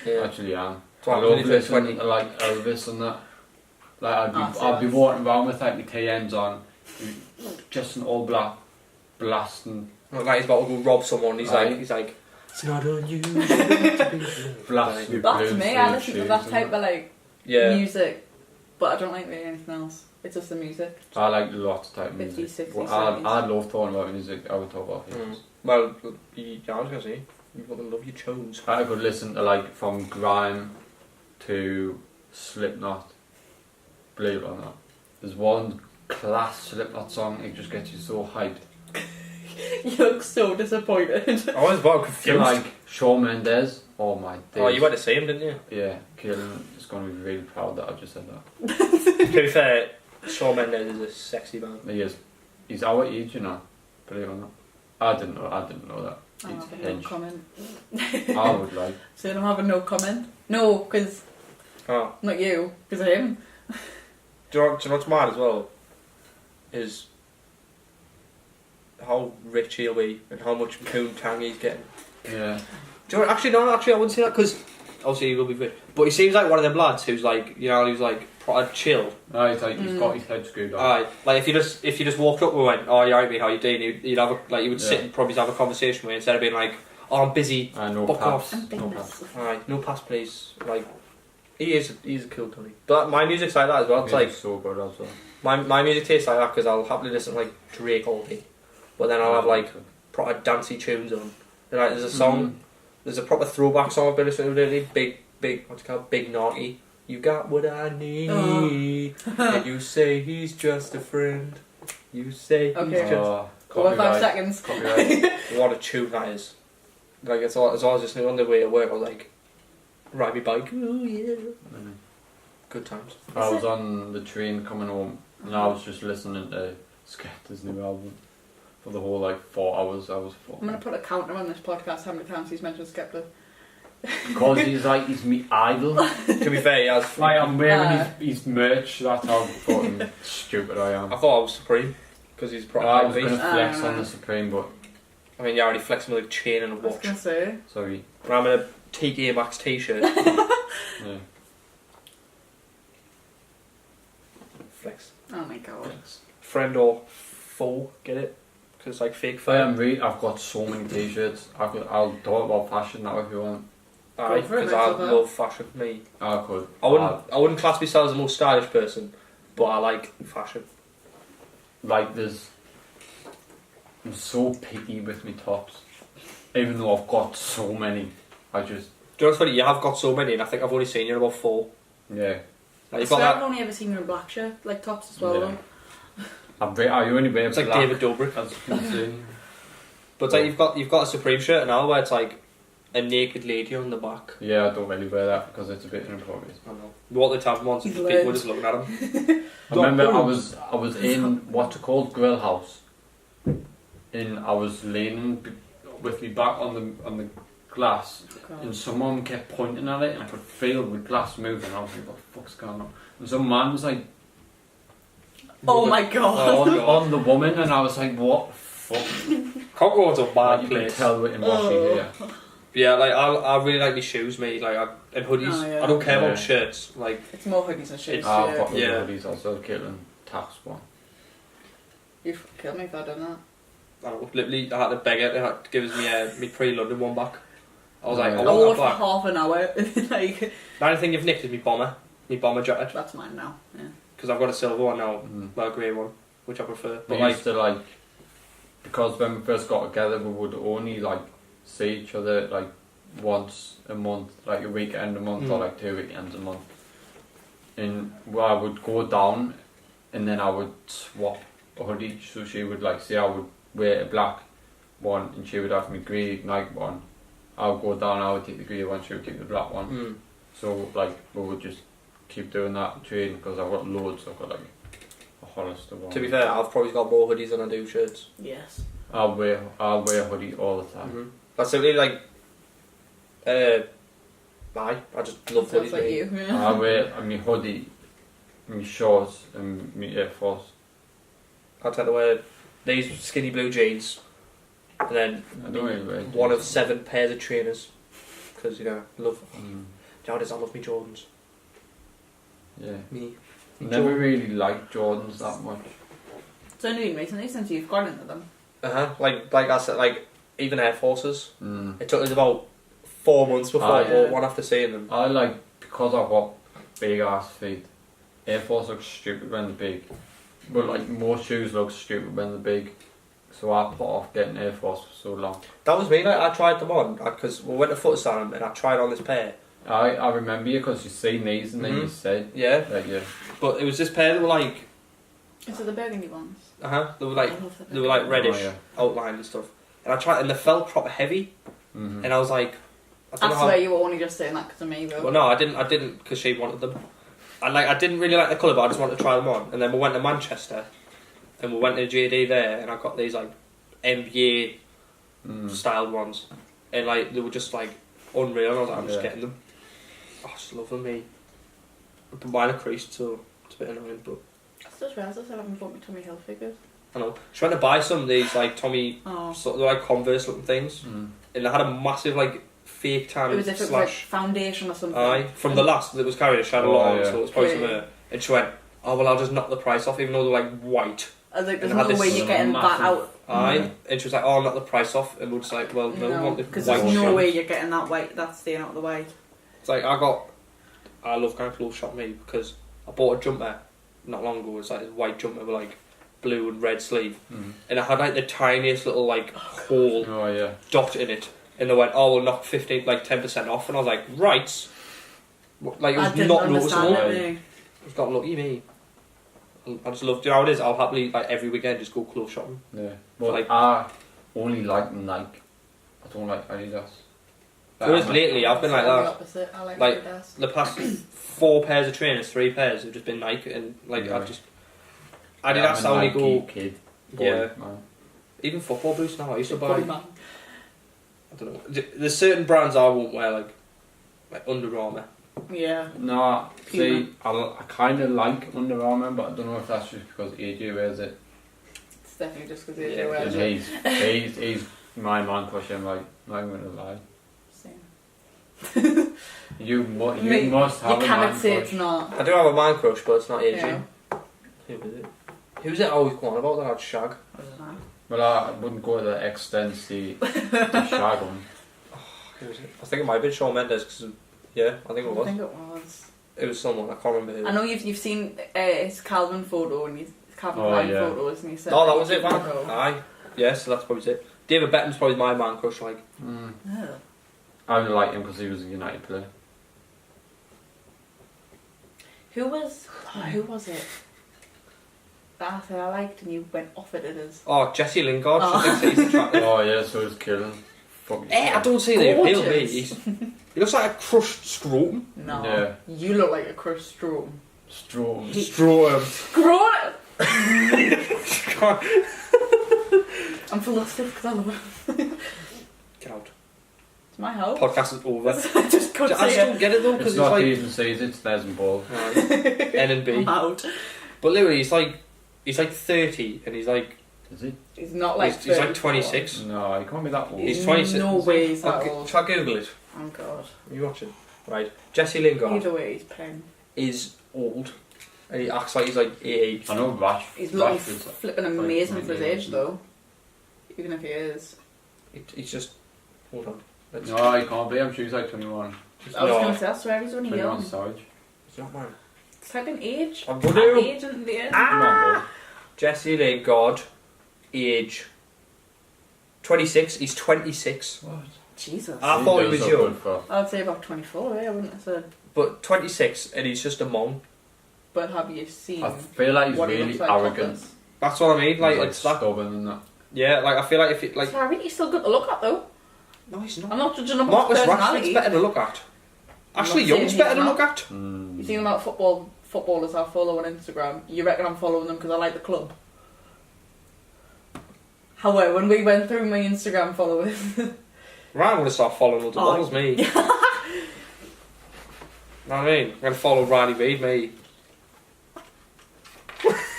[SPEAKER 1] Yeah.
[SPEAKER 3] Actually, yeah.
[SPEAKER 1] So
[SPEAKER 3] I
[SPEAKER 1] I'm
[SPEAKER 3] love
[SPEAKER 1] really
[SPEAKER 3] listening
[SPEAKER 1] 20.
[SPEAKER 3] to like Elvis and that. Like
[SPEAKER 2] Oh,
[SPEAKER 3] I'd be walking around with like my T&Cs on, just an all black blasting,
[SPEAKER 1] Like he's about to go rob someone. He's
[SPEAKER 3] Aye.
[SPEAKER 1] like, it's not on you.
[SPEAKER 3] blasting.
[SPEAKER 2] That's me. I listen to that type of like
[SPEAKER 1] Yeah.
[SPEAKER 2] music, but I don't like really anything else. It's just the music.
[SPEAKER 3] I like lots of type of
[SPEAKER 2] 50s,
[SPEAKER 3] music.
[SPEAKER 2] 60s,
[SPEAKER 3] Well,
[SPEAKER 2] 70s.
[SPEAKER 3] I love talking about music. I would talk about things.
[SPEAKER 1] Well, yeah, I was gonna say, you fucking love your tunes.
[SPEAKER 3] I could listen to like from grime to Slipknot. Believe it or not, there's one class Slipknot song. It just gets you so hyped.
[SPEAKER 2] You look so disappointed.
[SPEAKER 1] I was about
[SPEAKER 3] Feel
[SPEAKER 1] confused.
[SPEAKER 3] like Shawn Mendes. Oh my days.
[SPEAKER 1] Oh, you went to see him, didn't you?
[SPEAKER 3] Yeah, Kaelin is going to be really proud that I just said that.
[SPEAKER 1] To be fair, Shawn Mendes is a sexy man.
[SPEAKER 3] He is. He's our age, you know. Believe it or not. I didn't know that.
[SPEAKER 2] I'm
[SPEAKER 3] He's
[SPEAKER 2] having no
[SPEAKER 3] hedge.
[SPEAKER 2] comment.
[SPEAKER 3] I would like.
[SPEAKER 2] So I'm having no comment. No, because
[SPEAKER 1] Oh.
[SPEAKER 2] not you, because of him.
[SPEAKER 1] Do you know what's mad as well? Is how rich he'll be and how much poontang he's getting.
[SPEAKER 3] Yeah.
[SPEAKER 1] Do you know, actually, no, actually, I wouldn't say that because obviously he will be rich. But he seems like one of them lads who's like, you know, he's like proper chill.
[SPEAKER 3] No, he's like he's got his head screwed on.
[SPEAKER 1] Aye, like if you just walked up and went, "Oh, you alright, mate? How you doing?" You'd have you would sit and probably have a conversation with him instead of being like, "Oh, I'm busy."
[SPEAKER 3] No
[SPEAKER 1] Fuck
[SPEAKER 3] pass.
[SPEAKER 1] off.
[SPEAKER 3] No pass.
[SPEAKER 1] Aye, no pass, please. Like, he's a cool Tony. But my music's like that as well. It's like
[SPEAKER 3] so good as well.
[SPEAKER 1] my music tastes like that because I'll happily listen to like Drake all day, but then I'll have like proper dancey tunes on. And, like, there's a song, there's a proper throwback song I've been listening to lately. Big, what's it called? Big Naughty. You got what I need. And you say he's just a friend. You say he's
[SPEAKER 2] Okay.
[SPEAKER 1] just.
[SPEAKER 2] Over 5 seconds.
[SPEAKER 3] Copyright.
[SPEAKER 1] What a tune that is. Like it's all I was listening on the way to work. I was like, ride my bike. Ooh yeah. Good times.
[SPEAKER 3] I was on the train coming home and I was just listening to Skepta's new album for the whole like 4 hours. I was
[SPEAKER 2] I'm going to put a counter on this podcast how many times he's mentioned Skepta.
[SPEAKER 3] because he's me idol.
[SPEAKER 1] To be fair, he has.
[SPEAKER 3] Like I'm wearing his merch. That's how fucking stupid I am.
[SPEAKER 1] I thought I was Supreme because he's probably.
[SPEAKER 3] I was going to
[SPEAKER 1] beast.
[SPEAKER 3] flex on the Supreme, but
[SPEAKER 1] I mean, you're already flexing with a chain and a
[SPEAKER 2] I was
[SPEAKER 1] watch.
[SPEAKER 2] going to say.
[SPEAKER 3] sorry.
[SPEAKER 1] But I'm in a TK Maxx t-shirt.
[SPEAKER 3] Yeah.
[SPEAKER 1] Flex.
[SPEAKER 2] Oh my god.
[SPEAKER 1] Friend or foe, get it? Because it's like fake fun.
[SPEAKER 3] I've got so many t-shirts. I'll talk about fashion now if you want.
[SPEAKER 1] Aye,
[SPEAKER 2] Go for it,
[SPEAKER 1] because
[SPEAKER 2] mate,
[SPEAKER 1] I
[SPEAKER 2] so far.
[SPEAKER 1] love fashion. Me,
[SPEAKER 3] I could.
[SPEAKER 1] I wouldn't class myself as the most stylish person, but I like fashion.
[SPEAKER 3] Like I'm so picky with my tops. Even though I've got so many, I just
[SPEAKER 1] Do you know what's funny? You have got so many, and I think I've only seen you in about 4.
[SPEAKER 3] yeah.
[SPEAKER 1] Like you've
[SPEAKER 2] So
[SPEAKER 1] got
[SPEAKER 2] I've
[SPEAKER 1] that.
[SPEAKER 2] only ever seen you in black shirt, like tops as well.
[SPEAKER 3] Yeah.
[SPEAKER 2] Though.
[SPEAKER 3] I only wear
[SPEAKER 1] It's like
[SPEAKER 3] black,
[SPEAKER 1] David Dobrik.
[SPEAKER 3] as you can see.
[SPEAKER 1] But it's like you've got a Supreme shirt now where it's like a naked lady on the back.
[SPEAKER 3] Yeah, I don't really wear that because it's a bit inappropriate.
[SPEAKER 1] I know. What the time once
[SPEAKER 2] He's
[SPEAKER 1] people were
[SPEAKER 2] learned.
[SPEAKER 1] just looking at him.
[SPEAKER 3] I remember I was in what's it called, Grill House, and I was leaning with me back on the glass, and someone kept pointing at it, and I could feel the glass moving. I was like, "What the fuck's going on?" And some man was like,
[SPEAKER 2] Oh my god.
[SPEAKER 3] on the woman, and I was like, "What the fuck?"
[SPEAKER 1] Concorde's a
[SPEAKER 3] Like,
[SPEAKER 1] bad
[SPEAKER 3] you can
[SPEAKER 1] place.
[SPEAKER 3] tell in what she here.
[SPEAKER 1] Yeah, like I really like my shoes, mate. Like and hoodies.
[SPEAKER 2] Oh, yeah.
[SPEAKER 1] I don't care
[SPEAKER 3] Yeah.
[SPEAKER 1] about shirts. Like
[SPEAKER 2] It's more hoodies and shit.
[SPEAKER 1] It's-
[SPEAKER 3] I've got
[SPEAKER 1] Yeah.
[SPEAKER 3] hoodies also. Caitlin tax one.
[SPEAKER 2] You've killed me if I'd done that.
[SPEAKER 1] I don't know, literally, I had to beg her to give us me pre-London one back. I was like,
[SPEAKER 3] Yeah.
[SPEAKER 1] I
[SPEAKER 2] I wore
[SPEAKER 1] want
[SPEAKER 2] it for
[SPEAKER 1] that back.
[SPEAKER 2] half an hour. Like,
[SPEAKER 1] The only thing you've nicked is my bomber jacket
[SPEAKER 2] that's mine now. Yeah.
[SPEAKER 1] because I've got a silver one now,
[SPEAKER 3] Mm.
[SPEAKER 1] well, a grey one, which I prefer.
[SPEAKER 3] We
[SPEAKER 1] But like,
[SPEAKER 3] used to like, because when we first got together, we would only like see each other like once a month, like a weekend a month or like 2 weekends a month. And well, I would go down, and then I would swap a hoodie. So she would like say I would wear a black one, and she would have me grey Nike one. I would go down, I would take the grey one, she would keep the black one. So like we would just keep doing that trading because I've got loads. I've got like a Hollister one.
[SPEAKER 1] to be fair, I've probably got more hoodies than I do shirts.
[SPEAKER 2] Yes.
[SPEAKER 3] I'll wear a hoodie all the time.
[SPEAKER 1] That's simply like, I just love
[SPEAKER 2] Sounds
[SPEAKER 1] hoodies.
[SPEAKER 2] like
[SPEAKER 1] mate.
[SPEAKER 2] you. Yeah.
[SPEAKER 3] I wear my hoodie, my shorts, and my Air Force.
[SPEAKER 1] I tend to wear these skinny blue jeans, and then
[SPEAKER 3] I don't really wear
[SPEAKER 1] one of
[SPEAKER 3] jeans.
[SPEAKER 1] 7 pairs of trainers, because you know, love.
[SPEAKER 3] Mm,
[SPEAKER 1] Do you know what it is? I love me Jordans.
[SPEAKER 3] yeah.
[SPEAKER 1] Me.
[SPEAKER 3] Never really liked Jordans that much.
[SPEAKER 2] It's only been recently since you've got into them.
[SPEAKER 1] Like I said, like even Air Forces.
[SPEAKER 3] Mm.
[SPEAKER 1] It took us about 4 months before I
[SPEAKER 2] yeah.
[SPEAKER 1] bought one after seeing them.
[SPEAKER 3] I like, because I've got big ass feet, Air Force looks stupid when they're big. But like most shoes look stupid when they're big. So I put off getting Air Force for so long.
[SPEAKER 1] That was me. Like I tried them on because we went to foot stand and I tried on this pair.
[SPEAKER 3] I remember you because you seen these and then you said
[SPEAKER 1] Yeah,
[SPEAKER 3] that you.
[SPEAKER 1] but it was this pair that were like
[SPEAKER 2] Is it the burgundy ones?
[SPEAKER 1] They were like
[SPEAKER 2] I love the
[SPEAKER 1] they were like
[SPEAKER 2] burgundy.
[SPEAKER 1] reddish outlined and stuff. And I tried, and they felt proper heavy.
[SPEAKER 3] Mm-hmm.
[SPEAKER 1] And I was like, I don't
[SPEAKER 2] I
[SPEAKER 1] know how.
[SPEAKER 2] swear you were only just saying that because of me, though.
[SPEAKER 1] Well, no, I didn't, because she wanted them. I didn't really like the colour, but I just wanted to try them on. And then we went to Manchester, and we went to JD there, and I got these like NBA styled ones, and like they were just like unreal. And I was like, I'm just getting them. Oh, I just love them, me. But mine are creased, so it's a bit annoying. But
[SPEAKER 2] I just realised I still haven't bought my Tommy Hilfiger.
[SPEAKER 1] I know. She went to buy some of these like Tommy,
[SPEAKER 2] Oh.
[SPEAKER 1] sort of like Converse looking things, and they had a massive like fake tan
[SPEAKER 2] It was if it was like foundation or something.
[SPEAKER 1] Aye, from the last that was carrying a shadow on, so it was probably
[SPEAKER 2] Yeah.
[SPEAKER 1] from her. And she went, oh well, I'll just knock the price off, even though they're like white.
[SPEAKER 2] I was like, there's
[SPEAKER 1] And I had
[SPEAKER 2] no way
[SPEAKER 1] this
[SPEAKER 2] you're getting that
[SPEAKER 3] massive-
[SPEAKER 2] out.
[SPEAKER 1] Aye, and she was like, oh, I'll knock the price off, and we're just like, well, no, we want the
[SPEAKER 2] because
[SPEAKER 1] white
[SPEAKER 2] there's no
[SPEAKER 1] shop.
[SPEAKER 2] way you're getting that white, that's staying out of the white.
[SPEAKER 1] It's like, I love kind of clothes shop me, because I bought a jumper not long ago, it's like a white jumper with like blue and red sleeve, and it had like the tiniest little like hole dot in it, and they went, oh, we'll knock 10% off, and I was like, right, like it was
[SPEAKER 2] I didn't
[SPEAKER 1] not
[SPEAKER 2] understand
[SPEAKER 1] noticeable.
[SPEAKER 2] it.
[SPEAKER 1] It's not lucky me. I just love. Do you know how it is? I'll happily like every weekend just go clothes shopping.
[SPEAKER 3] Yeah. Well,
[SPEAKER 1] like-
[SPEAKER 3] I only like Nike. I don't like Adidas.
[SPEAKER 1] Whereas lately I've been like
[SPEAKER 2] The
[SPEAKER 1] that.
[SPEAKER 2] opposite. I like
[SPEAKER 1] Like,
[SPEAKER 2] Adidas.
[SPEAKER 1] The past 4 pairs of trainers, 3 pairs have just been Nike, and like
[SPEAKER 3] Yeah.
[SPEAKER 1] Adidas. I only go.
[SPEAKER 3] Kid.
[SPEAKER 1] Yeah.
[SPEAKER 3] Man.
[SPEAKER 1] Even football boots now. I used to buy.
[SPEAKER 2] Boy, man.
[SPEAKER 1] I don't know. There's certain brands I won't wear, like Under Armour.
[SPEAKER 2] Yeah.
[SPEAKER 3] No,
[SPEAKER 2] Puma.
[SPEAKER 3] see, I kind of like Under Armour, but I don't know if that's just because AJ wears it.
[SPEAKER 2] It's definitely just because
[SPEAKER 1] Yeah,
[SPEAKER 2] they're
[SPEAKER 3] And
[SPEAKER 2] wearing it.
[SPEAKER 3] he's my man crush. I'm like, not even gonna lie.
[SPEAKER 2] Same.
[SPEAKER 3] You
[SPEAKER 2] Mate,
[SPEAKER 3] must have
[SPEAKER 2] you
[SPEAKER 3] a
[SPEAKER 2] cannot
[SPEAKER 3] man
[SPEAKER 2] say
[SPEAKER 3] crush.
[SPEAKER 2] it's not.
[SPEAKER 1] I do have a man crush, but it's not AJ.
[SPEAKER 2] Yeah.
[SPEAKER 1] Who is it? Who's it always going on about that shag?
[SPEAKER 2] I don't know.
[SPEAKER 3] Well, I wouldn't go to the extent the shag one.
[SPEAKER 1] Who was it? I think it might have been Shawn Mendes, because yeah, I think it
[SPEAKER 2] I
[SPEAKER 1] was.
[SPEAKER 2] think it was.
[SPEAKER 1] It was someone, I can't remember who.
[SPEAKER 2] I know you've seen his Calvin photo and his Calvin
[SPEAKER 3] Oh,
[SPEAKER 2] Klein
[SPEAKER 3] yeah.
[SPEAKER 2] photos, and he said.
[SPEAKER 1] Oh, that was it, man.
[SPEAKER 2] photo.
[SPEAKER 1] Aye. Yeah, so that's probably it. David Beckham's probably my man crush, like.
[SPEAKER 2] Oh.
[SPEAKER 3] I only like him because he was a United player.
[SPEAKER 2] Who was it? That I said I liked, and you went off it. It is.
[SPEAKER 1] Oh, Jesse Lingard.
[SPEAKER 2] Oh.
[SPEAKER 1] She thinks that he's attractive.
[SPEAKER 3] Oh yeah, so he's killing. Fuck
[SPEAKER 1] I don't see the appeal to me.
[SPEAKER 2] Gorgeous.
[SPEAKER 1] He looks like a crushed scrotum.
[SPEAKER 2] No.
[SPEAKER 3] Yeah.
[SPEAKER 2] You look like a Chris Strom.
[SPEAKER 3] Strong.
[SPEAKER 1] Scrotum.
[SPEAKER 2] Scrotum. I'm philosophic because I love it.
[SPEAKER 1] Get out.
[SPEAKER 2] It's my house.
[SPEAKER 1] Podcast is over.
[SPEAKER 2] I just couldn't
[SPEAKER 1] I just
[SPEAKER 2] say
[SPEAKER 1] don't get it though,
[SPEAKER 3] It's
[SPEAKER 1] because
[SPEAKER 3] not
[SPEAKER 1] like
[SPEAKER 3] even season, it's Les and Ball.
[SPEAKER 1] N and B.
[SPEAKER 2] I'm out.
[SPEAKER 1] But literally, he's like 30, and he's like
[SPEAKER 3] Is he?
[SPEAKER 2] He's not like.
[SPEAKER 1] he's like
[SPEAKER 2] 34.
[SPEAKER 1] 26.
[SPEAKER 3] No, he can't be that old.
[SPEAKER 1] He's 26.
[SPEAKER 2] No way he's that old.
[SPEAKER 1] Try Google it.
[SPEAKER 2] Oh god.
[SPEAKER 1] Are you watching? Right. Jesse Lingard
[SPEAKER 2] Either way, he's pen.
[SPEAKER 1] is old, and he acts like he's like 80.
[SPEAKER 3] I know Rash.
[SPEAKER 2] He's looking
[SPEAKER 3] Rashford's
[SPEAKER 2] flipping
[SPEAKER 3] like
[SPEAKER 2] amazing for his
[SPEAKER 3] 28.
[SPEAKER 2] age though. Even if he is.
[SPEAKER 1] He's just. Hold on. Let's-
[SPEAKER 3] No, he can't be. I'm sure he's like 21.
[SPEAKER 2] I was
[SPEAKER 1] No.
[SPEAKER 2] going to say, I swear he's only
[SPEAKER 3] 21
[SPEAKER 2] young.
[SPEAKER 3] Savage.
[SPEAKER 1] He's not man.
[SPEAKER 2] Type in age.
[SPEAKER 1] I would
[SPEAKER 2] Type
[SPEAKER 1] do.
[SPEAKER 2] age in the end.
[SPEAKER 3] Come on, bro.
[SPEAKER 1] Jesse Lingard, age 26. He's 26.
[SPEAKER 3] What?
[SPEAKER 2] Jesus.
[SPEAKER 1] I thought he was
[SPEAKER 3] does
[SPEAKER 1] young.
[SPEAKER 3] look good for-
[SPEAKER 2] I'd say about 24, I wouldn't have said.
[SPEAKER 1] But 26, and he's just a mong.
[SPEAKER 2] But have you seen
[SPEAKER 3] I feel like he's
[SPEAKER 2] what he
[SPEAKER 3] really
[SPEAKER 2] looks like
[SPEAKER 3] arrogant.
[SPEAKER 2] topless?
[SPEAKER 1] That's what I mean. Like,
[SPEAKER 3] He's,
[SPEAKER 1] it's that.
[SPEAKER 3] stubborn and that.
[SPEAKER 1] Yeah, like I feel like if it like.
[SPEAKER 2] Sorry, he's still good to look at though.
[SPEAKER 1] No, he's not.
[SPEAKER 2] I'm not judging him on
[SPEAKER 1] Marcus
[SPEAKER 2] his
[SPEAKER 1] Rashford's
[SPEAKER 2] personality.
[SPEAKER 1] better to look at.
[SPEAKER 2] I'm
[SPEAKER 1] Ashley
[SPEAKER 2] not saying
[SPEAKER 1] Young's
[SPEAKER 2] he's
[SPEAKER 1] better to
[SPEAKER 2] not.
[SPEAKER 1] look at.
[SPEAKER 2] You seen about footballers I follow on Instagram? You reckon I'm following them because I like the club? However, when we went through my Instagram followers,
[SPEAKER 1] Right, I'm gonna start following loads of
[SPEAKER 2] Oh.
[SPEAKER 1] models, me. Know what I mean? I'm gonna follow Riley Reid, me.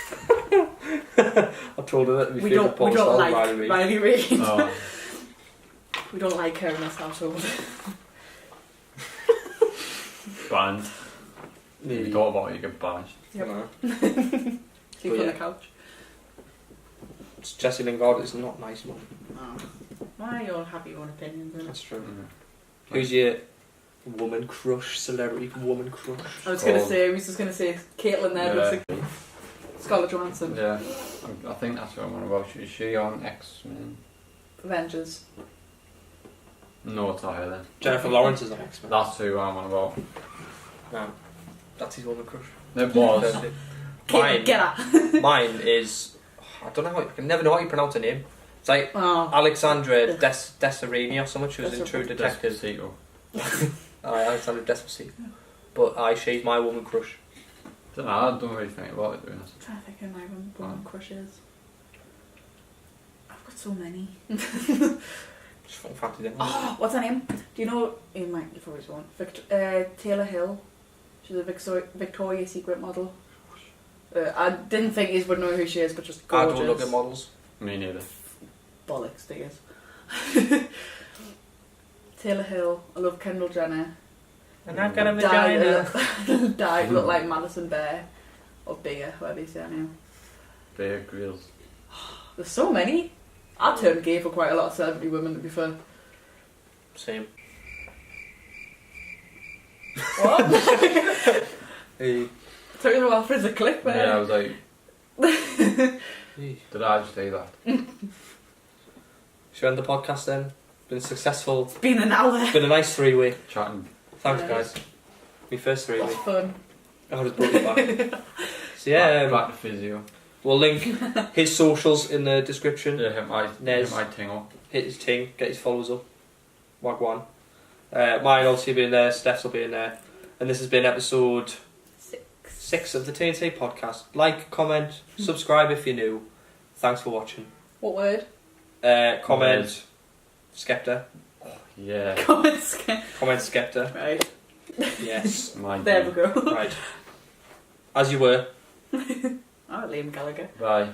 [SPEAKER 1] I told her that my
[SPEAKER 2] we
[SPEAKER 1] favourite
[SPEAKER 2] don't
[SPEAKER 1] porn star
[SPEAKER 2] like
[SPEAKER 1] Riley Reid.
[SPEAKER 2] Riley Reid.
[SPEAKER 3] Oh.
[SPEAKER 2] We don't like her in this household.
[SPEAKER 3] Banned. If you thought about it, you get banished.
[SPEAKER 2] Yep.
[SPEAKER 1] No.
[SPEAKER 2] Sleep on
[SPEAKER 1] yeah.
[SPEAKER 2] the couch.
[SPEAKER 1] Jesse Lingard is not nice, man.
[SPEAKER 2] Oh. Why you all have your own opinions? Isn't it?
[SPEAKER 1] That's true.
[SPEAKER 3] Mm.
[SPEAKER 1] Who's your woman crush, celebrity woman crush?
[SPEAKER 2] I was gonna
[SPEAKER 3] Oh.
[SPEAKER 2] say, I was just gonna say Caitlin there,
[SPEAKER 3] Yeah.
[SPEAKER 2] looks like Scarlett Johansson.
[SPEAKER 3] Yeah, I think that's what I'm on about. Is she on X-Men?
[SPEAKER 2] Avengers.
[SPEAKER 3] No, it's not her then.
[SPEAKER 1] Jennifer Lawrence is an X-Men.
[SPEAKER 3] That's who I'm on about.
[SPEAKER 1] No, that's his woman crush.
[SPEAKER 3] It was.
[SPEAKER 1] Perfect. Mine,
[SPEAKER 2] Get her.
[SPEAKER 1] mine is, I don't know how, I can never know how you pronounce her name. It's like
[SPEAKER 2] Oh.
[SPEAKER 1] Alexandra Deserini or someone. She was in True Detective.
[SPEAKER 3] Despacito.
[SPEAKER 1] Alexandra Despacito. But she's my woman crush.
[SPEAKER 3] Don't know, I don't really think about it, to be honest.
[SPEAKER 2] I'm trying to think of my woman crushes. I've got so many.
[SPEAKER 1] Just fucking fancy them.
[SPEAKER 2] Oh, what's her name? Do you know? You probably won't. Taylor Hill. She's a Victoria's Secret model. I didn't think you would know who she is, but just gorgeous.
[SPEAKER 1] I don't look at models.
[SPEAKER 3] Me neither.
[SPEAKER 2] Bollocks, they is. Taylor Hill. I love Kendall Jenner.
[SPEAKER 1] And I've got a vagina.
[SPEAKER 2] Died look like Madison Bear or Bear, whatever you say her name.
[SPEAKER 3] Bear Grylls.
[SPEAKER 2] There's so many. I turned gay for quite a lot of celebrity women, to be fair.
[SPEAKER 1] Same.
[SPEAKER 2] What?
[SPEAKER 1] Hey.
[SPEAKER 2] Took it a while for the click there.
[SPEAKER 3] Yeah, I was like,
[SPEAKER 1] Hey.
[SPEAKER 3] did I just say that?
[SPEAKER 1] Should we end the podcast then? Been successful.
[SPEAKER 2] It's been an hour.
[SPEAKER 1] It's been a nice 3-way.
[SPEAKER 3] Chatting.
[SPEAKER 1] Thanks,
[SPEAKER 2] Yeah.
[SPEAKER 1] guys. My first 3-way.
[SPEAKER 2] That's fun.
[SPEAKER 1] I just brought it back. So yeah,
[SPEAKER 3] Back to physio.
[SPEAKER 1] we'll link his socials in the description.
[SPEAKER 3] Yeah, hit my thing up.
[SPEAKER 1] Hit his ting, get his followers up. Wagwan. Mine obviously will be in there, Steph's will be in there. And this has been episode 6 of the T&C podcast. Like, comment, subscribe if you're new. Thanks for watching.
[SPEAKER 2] What word?
[SPEAKER 1] Comment, Skepta.
[SPEAKER 3] Yeah.
[SPEAKER 2] Comment.
[SPEAKER 1] Comment, Skepta.
[SPEAKER 2] Right.
[SPEAKER 1] Yes.
[SPEAKER 3] My
[SPEAKER 2] There we go.
[SPEAKER 1] Right. As you were.
[SPEAKER 2] Alright, Liam Gallagher.
[SPEAKER 3] Bye.